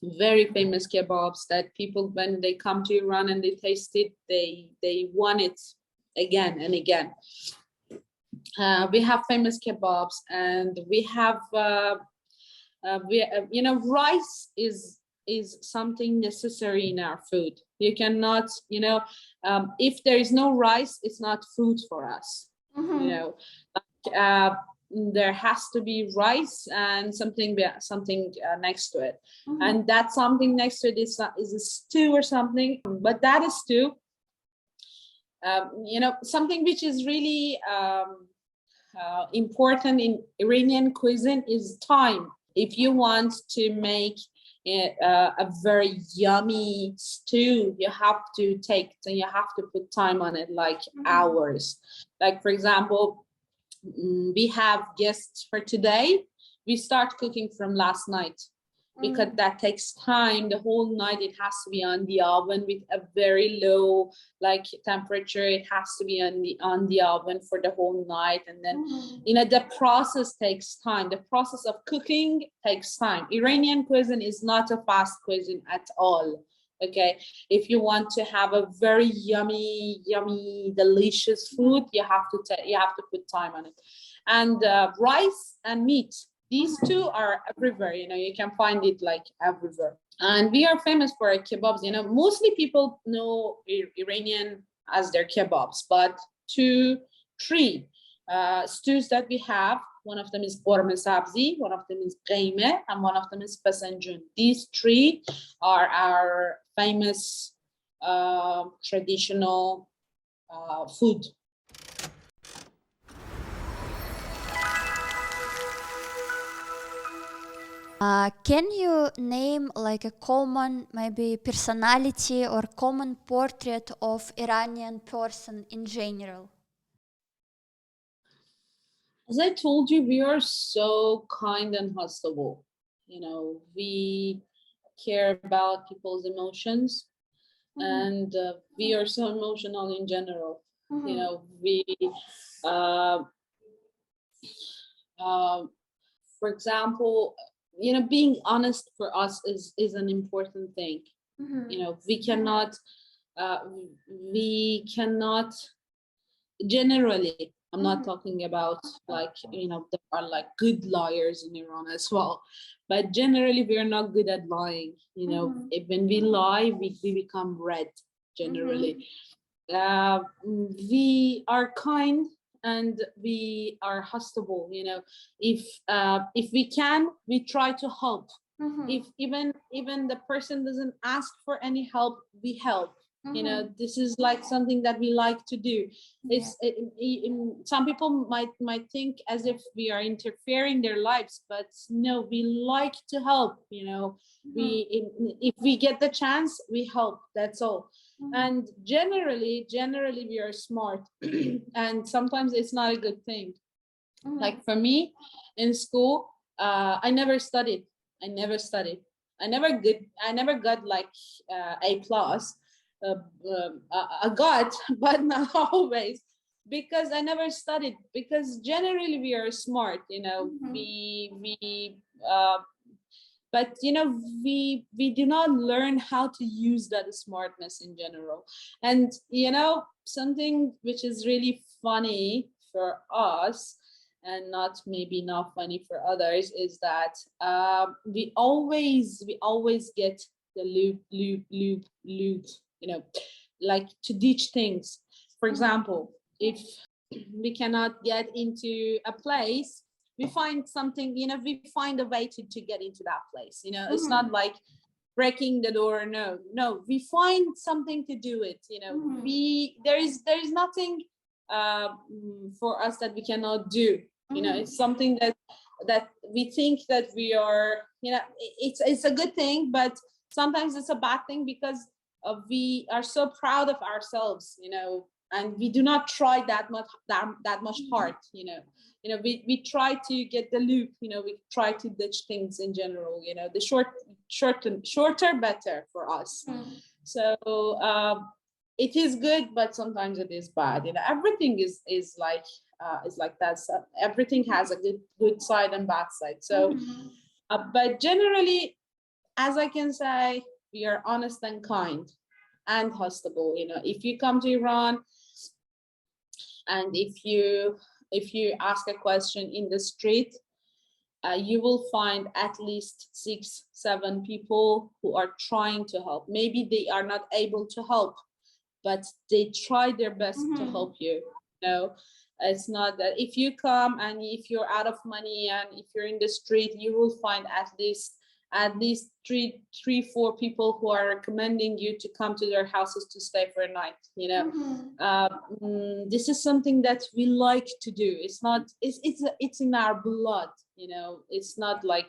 Very famous kebabs that people, when they come to Iran and they taste it, they want it again and again. We have famous kebabs, and we have you know, rice is something necessary in our food. You cannot, you know, if there is no rice, it's not food for us. You know, there has to be rice and something next to it, and that something next to it is a stew or something. But that is stew, something which is really important in Iranian cuisine is time. If you want to make a very yummy stew, you have to put time on it, like hours. Like, for example, we have guests for today. We start cooking from last night because that takes time. The whole night it has to be on the oven with a very low temperature. It has to be on the oven for the whole night, and then the process takes time. The process of cooking takes time. Iranian cuisine is not a fast cuisine at all. Okay, if you want to have a very yummy, delicious food, you have to put time on it. And rice and meat, these two are everywhere. You can find it like everywhere. And we are famous for our kebabs. Mostly people know Iranian as their kebabs, but 2, 3 stews that we have. One of them is qorme sabzi, one of them is qeime, and one of them is pasanjun. These 3 are our famous traditional food. Can you name like a common maybe personality or common portrait of Iranian person in general? As I told you, we are so kind and hospitable. We care about people's emotions, and we are so emotional in general. We, for example, being honest for us is an important thing. We cannot generally, I'm not talking about there are good liars in Iran as well, but generally we are not good at lying. When we lie, we become red generally. We are kind and we are hospitable. If we can, we try to help. If even the person doesn't ask for any help, we help. This is something that we like to do. Some people might think as if we are interfering their lives, but no, we like to help. If we get the chance, we help. That's all. And generally we are smart, and sometimes it's not a good thing. Like for me in school, I never studied. I never got A plus. I got, but not always, because I never studied. Because generally we are smart, but we do not learn how to use that smartness in general. And something which is really funny for us and maybe not funny for others is that we always get the loop, to ditch things. For example, if we cannot get into a place, we find something, we find a way to get into that place. It's not like breaking the door. No, we find something to do it. There is nothing for us that we cannot do. It's something that we think that we are, it's a good thing, but sometimes it's a bad thing because we are so proud of ourselves, and we do not try that much hard. We try to get the loop. We try to ditch things in general. The shorter better for us. So it is good, but sometimes it is bad. Everything is like that. So everything has a good side and bad side. So, but generally, as I can say, we are honest and kind and hospitable. If you come to Iran and if you ask a question in the street, you will find at least 6-7 people who are trying to help. Maybe they are not able to help, but they try their best to help you. you know. It's not that if you come and if you're out of money and if you're in the street, you will find at least three, four people who are recommending you to come to their houses to stay for a night, you know. This is something that we like to do. It's in our blood, you know. It's not like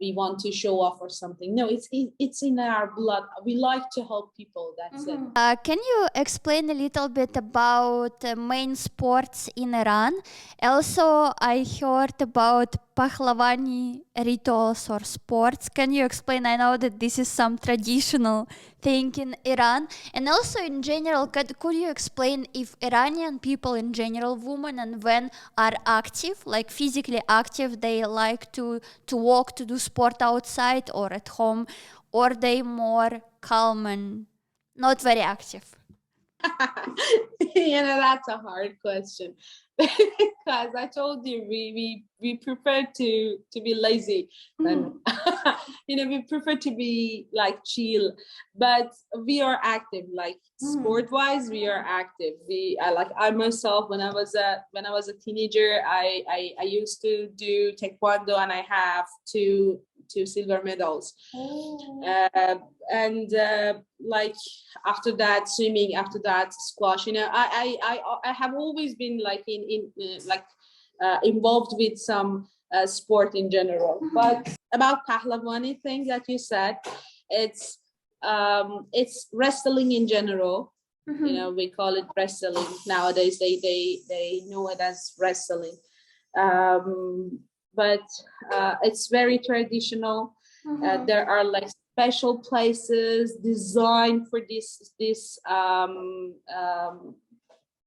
we want to show off or something. No, it's in our blood. We like to help people. That's it. Can you explain a little bit about main sports in Iran? Also, I heard about pahlavani rituals or sports. Can you explain? I know that this is some traditional thing in Iran. And also in general, could you explain if Iranian people in general, women and men, are active, like physically active, they like to walk, to do sport outside or at home, or they more calm and not very active? You know, that's a hard question because I told you we prefer to be lazy and you know, we prefer to be like chill, but we are active. Like sport wise, we are active. I myself, when I was a teenager, I used to do taekwondo and I have two silver medals. And like after that swimming, after that squash, you know, I have always been like involved with some sport in general. But about pahlavani thing that you said, it's wrestling in general. You know, we call it wrestling nowadays. They know it as wrestling. But it's very traditional. There are like special places designed for this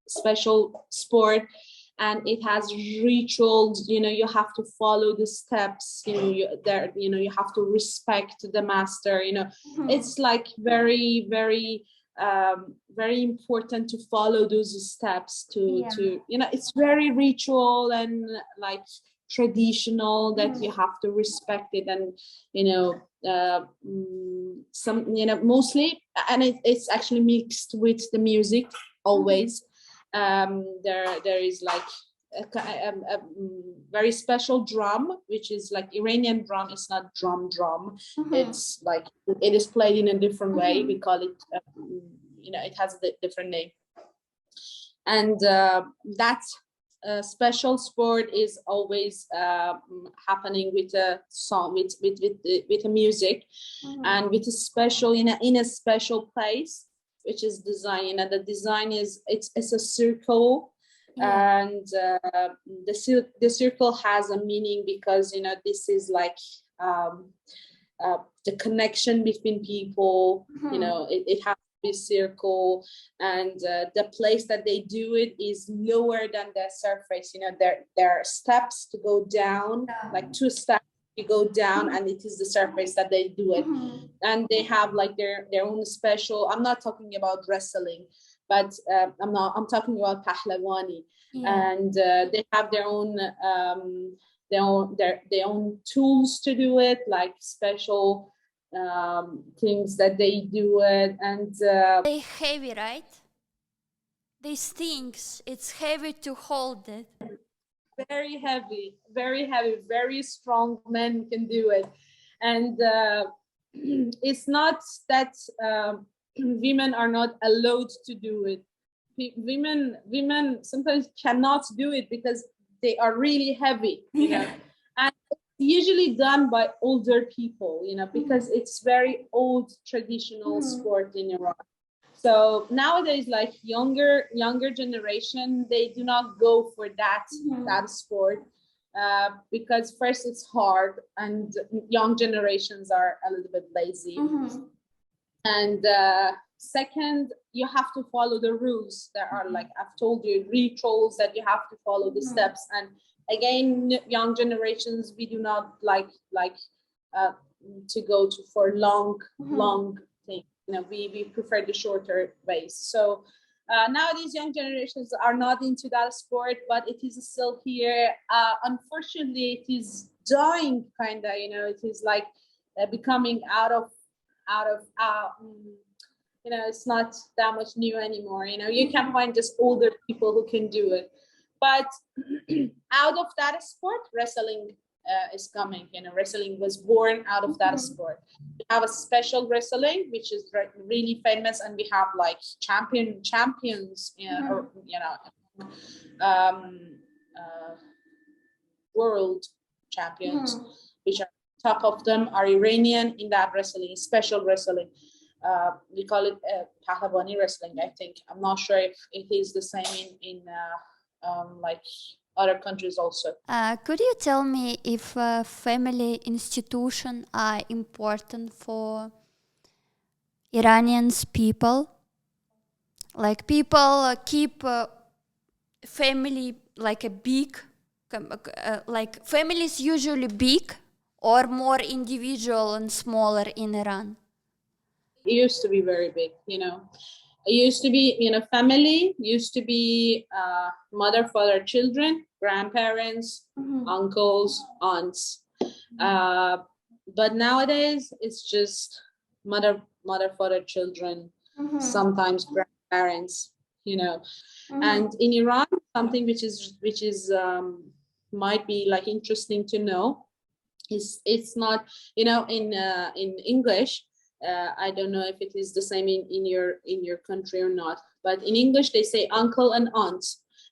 special sport, and it has rituals. You know, you have to follow the steps. You know, you have to respect the master. You know, it's like very, very very important to follow those steps to you know, it's very ritual and like traditional that you have to respect it. And you know, some, you know, mostly, and it's actually mixed with the music always. There is like a very special drum, which is like Iranian drum. It's not drum. It's like it is played in a different way. We call it you know, it has a different name. And that special sport is always happening with a song, with a music, and with a special in a special place, which is designed. And the design is it's a circle. And the circle has a meaning because, you know, this is like the connection between people. You know, it has this circle, and the place that they do it is lower than the surface. You know, there are steps to go down, like 2 steps you go down, and it is the surface that they do it. And they have like their own special. I'm not talking about wrestling, but I'm talking about pahlavani. And they have their own tools to do it, like special things that they do it. And they heavy, right? These things, it's heavy to hold it. Very heavy, very strong men can do it. And it's not that women are not allowed to do it. Women sometimes cannot do it because they are really heavy, you know. And it's usually done by older people, you know, because it's very old traditional sport in Iran. So nowadays, like younger generation, they do not go for that sport because first it's hard, and young generations are a little bit lazy. And second, you have to follow the rules. There are, like I've told you, rituals that you have to follow the steps. And again, young generations, we do not like to go for long things. You know, we prefer the shorter ways. So nowadays, young generations are not into that sport, but it is still here. Unfortunately, it is dying, kinda. You know, it is like becoming out of it's not that much new anymore. You can find just older people who can do it. But out of that sport, wrestling is coming. Wrestling was born out of that sport. We have a special wrestling, which is really famous, and we have like champions, or world champions, which are top of them are Iranian in that wrestling, special wrestling. We call it Pahabani wrestling, I think. I'm not sure if it is the same in like other countries also. Could you tell me if family institutions are important for Iranians people? Like people keep family like a big, like families usually big or more individual and smaller in Iran? It used to be very big, It used to be, family used to be mother, father, children, grandparents, uncles, aunts. But nowadays it's just mother, father, children, sometimes grandparents, And in Iran, something which is might be like interesting to know is it's not, in English. I don't know if it is the same in your country or not, but in English they say uncle and aunt,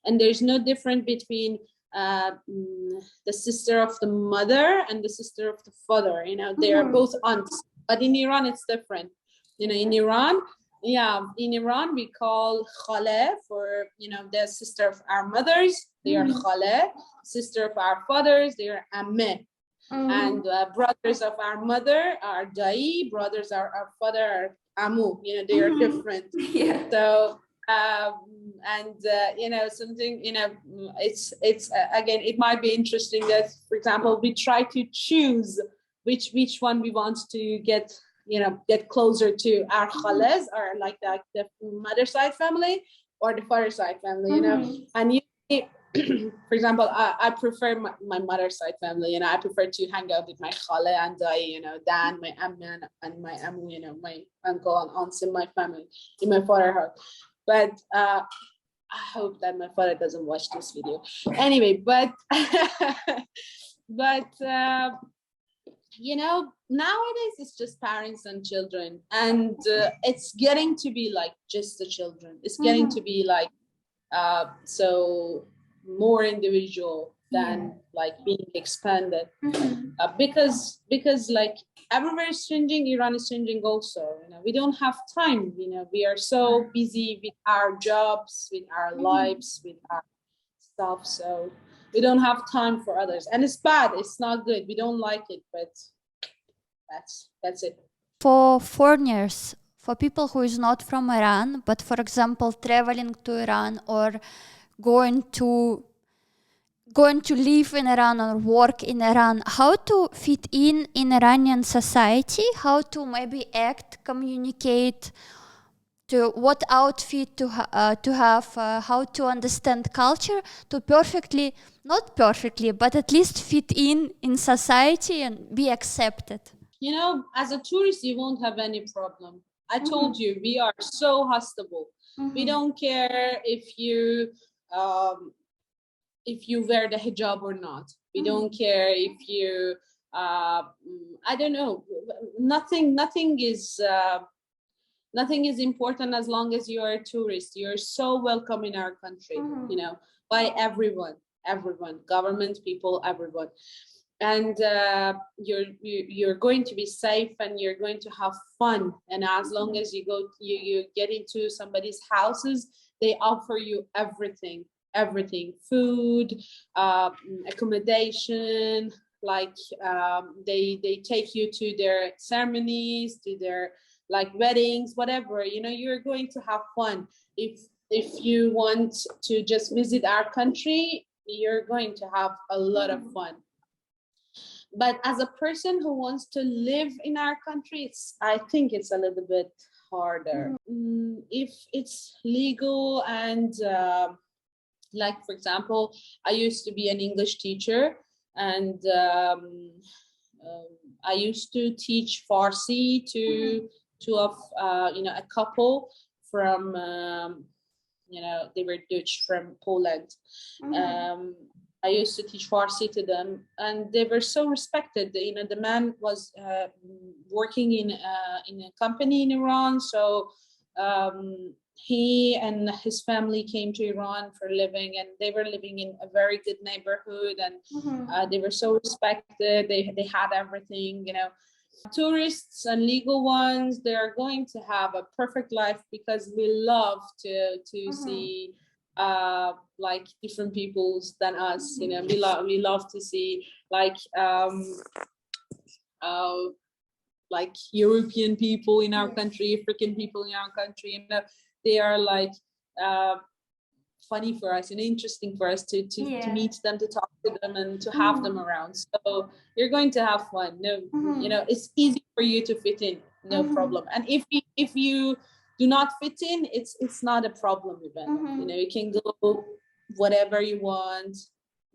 and there's no difference between the sister of the mother and the sister of the father. They are both aunts, but in Iran it's different. In Iran we call khale for the sister of our mothers, they are khale. Sister of our fathers, they are amme. And brothers of our mother are dai, brothers of our father are amu. They are different. Yeah. So something, it's again, it might be interesting that, for example, we try to choose which one we want to get closer to. Our khales are like the mother side family or the father side family, and you. For example, I prefer my mother's side family, I prefer to hang out with my khale and Dan, my amman and my amu, my uncle and aunts in my family, in my father's house. But I hope that my father doesn't watch this video. Anyway, but nowadays it's just parents and children, and it's getting to be like just the children. It's getting to be like so more individual than like being expanded, because like everywhere is changing. Iran is changing also. We don't have time. We are so busy with our jobs, with our lives, with our stuff. So we don't have time for others, and it's bad. It's not good. We don't like it, but that's it. For foreigners, for people who is not from Iran, but for example traveling to Iran or going to live in Iran or work in Iran, how to fit in Iranian society, how to maybe act, communicate, to what outfit to have, how to understand culture, to not perfectly, but at least fit in society and be accepted. As a tourist, you won't have any problem. I told you, we are so hospitable. We don't care if you wear the hijab or not. We don't care if you I don't know. Nothing is important as long as you are a tourist. You're so welcome in our country, by everyone, government, people, everyone. And you're going to be safe, and you're going to have fun. And as long as you get into somebody's houses, they offer you everything, food, accommodation, like they take you to their ceremonies, to their like weddings, whatever. You're going to have fun. If you want to just visit our country, you're going to have a lot of fun. But as a person who wants to live in our country, I think it's a little bit harder. If it's legal and like, for example, I used to be an English teacher, and I used to teach Farsi to a couple from they were Dutch from Poland. I used to teach Farsi to them, and they were so respected. The man was working in a company in Iran, so he and his family came to Iran for living, and they were living in a very good neighborhood, and they were so respected. They had everything. Tourists and legal ones, they are going to have a perfect life because we love to see like different peoples than us. We love to see like European people in our country, African people in our country. They are like funny for us and interesting for us to meet them, to talk to them, and to have them around. So you're going to have fun. It's easy for you to fit in, no problem. And if you do not fit in, it's not a problem even. You can go whatever you want,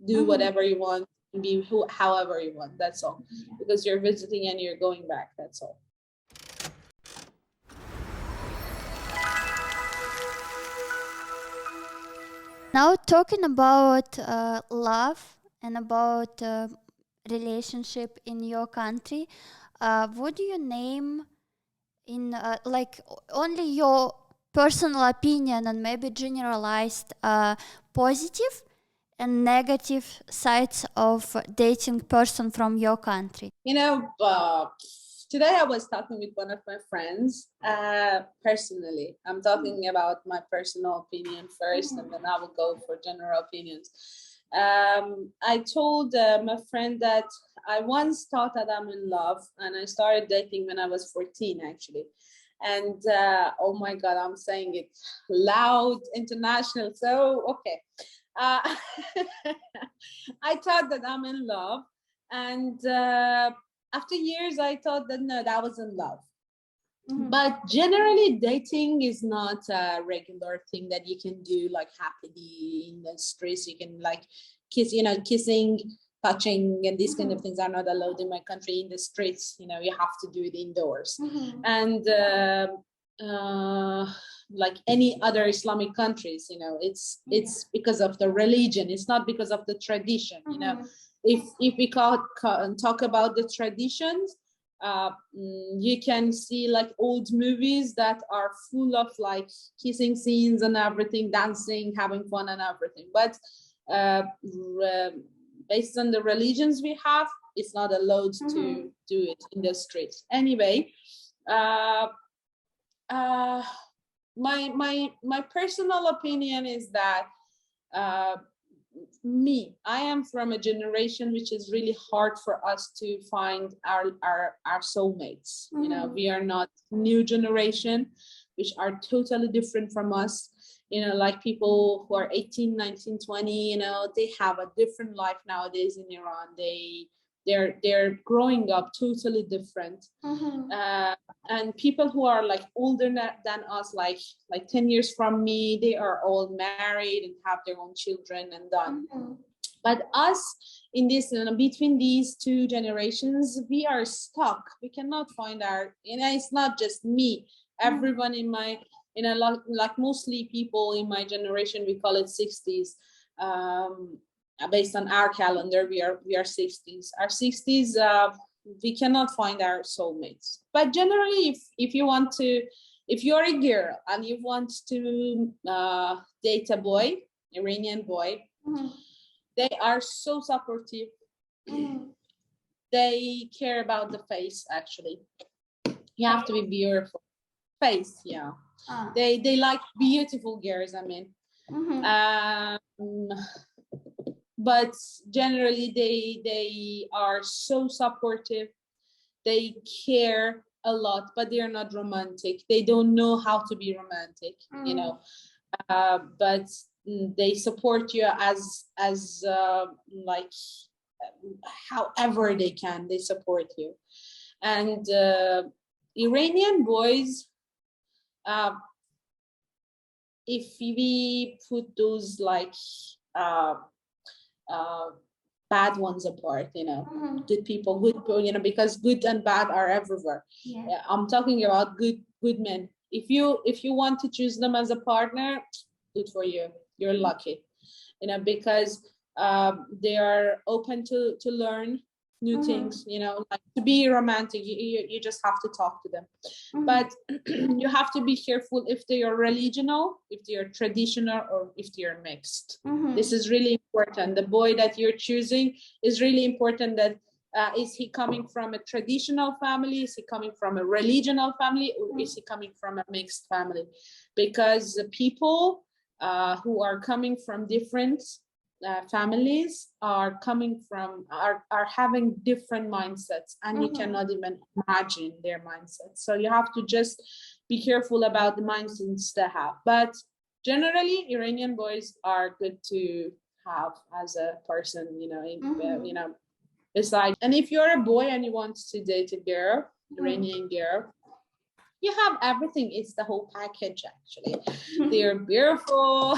do whatever you want, be however you want. That's all, because you're visiting and you're going back. That's all. Now talking about love and about relationship in your country, would you name in like only your personal opinion and maybe generalized positive and negative sides of dating person from your country? Today I was talking with one of my friends personally. I'm talking about my personal opinion first, and then I will go for general opinions. I told my friend that I once thought that I'm in love, and I started dating when I was 14 actually. And oh my God, I'm saying it loud, international. So, okay. I thought that I'm in love, and after years, I thought that no, that wasn't love. But generally, dating is not a regular thing that you can do like happily in the streets. You can like kissing, touching, and these kind of things are not allowed in my country in the streets. You have to do it indoors. And like any other Islamic countries, it's because of the religion. It's not because of the tradition. If we talk about the traditions, you can see like old movies that are full of like kissing scenes and everything, dancing, having fun and everything. But based on the religions we have, it's not allowed to do it in the streets. Anyway, my personal opinion is that I am from a generation which is really hard for us to find our soulmates. We are not new generation, which are totally different from us. Like people who are 18, 19, 20, they have a different life nowadays in Iran. They're growing up totally different. And people who are like older than us, like 10 years from me, they are all married and have their own children and done. But us in this, between these two generations, we are stuck. We cannot find it's not just me. Everyone in my, like mostly people in my generation, we call it 60s. Based on our calendar, we are 60s. Our 60s, we cannot find our soulmates. But generally, if you're a girl and you want to date a boy, Iranian boy, they are so supportive. They care about the face. Actually, you have to be beautiful. Face, yeah. They like beautiful girls. I mean. But generally they are so supportive. They care a lot, but they are not romantic. They don't know how to be romantic, but they support you as like however they can. They support you. And Iranian boys, if we put those like bad ones apart, you know, good people, good, you know, because good and bad are everywhere. Yeah. I'm talking about good men. If you want to choose them as a partner, good for you. You're lucky, you know, because they are open to learn new things, you know, like to be romantic, you just have to talk to them. But you have to be careful if they are religional, if they are traditional, or if they are mixed. This is really important. The boy that you're choosing is really important. That is he coming from a traditional family? Is he coming from a religional family? Or is he coming from a mixed family? Because the people who are coming from different families are having different mindsets, and you cannot even imagine their mindsets. So you have to just be careful about the mindsets they have. But generally, Iranian boys are good to have as a person, you know, you know, besides. And if you're a boy and you want to date a girl, Iranian girl, you have everything. It's the whole package, actually. They're beautiful,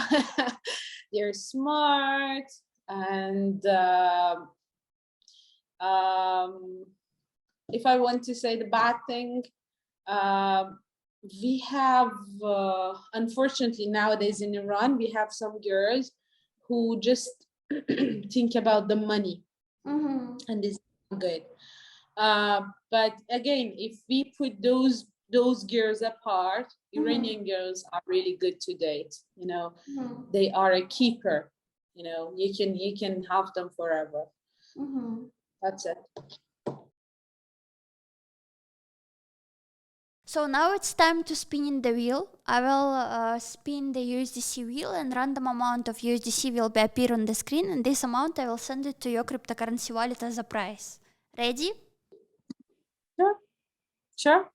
they're smart, and if I want to say the bad thing, we have, unfortunately, nowadays in Iran, we have some girls who just think about the money, and it's not good. But again, if we put those girls apart, Iranian girls are really good to date. You know, they are a keeper. You know, you can have them forever. That's it. So now it's time to spin the wheel. I will spin the USDC wheel, and random amount of USDC will be appear on the screen, and this amount I will send it to your cryptocurrency wallet as a prize. Ready? Sure.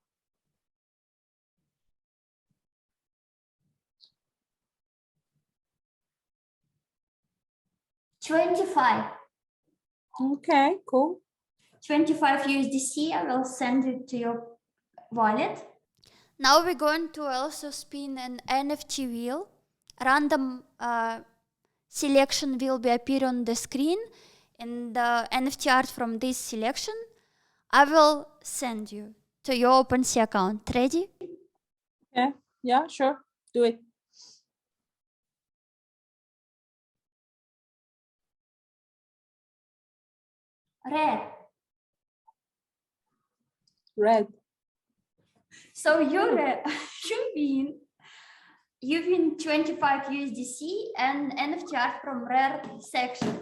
25. Okay, cool. 25 USDC, I will send it to your wallet. Now we're going to also spin an NFT wheel. Random selection will be appear on the screen, and the NFT art from this selection I will send you to your OpenSea account. Ready? Yeah, sure. Do it. Red. So you win 25 USDC and NFT art from rare section.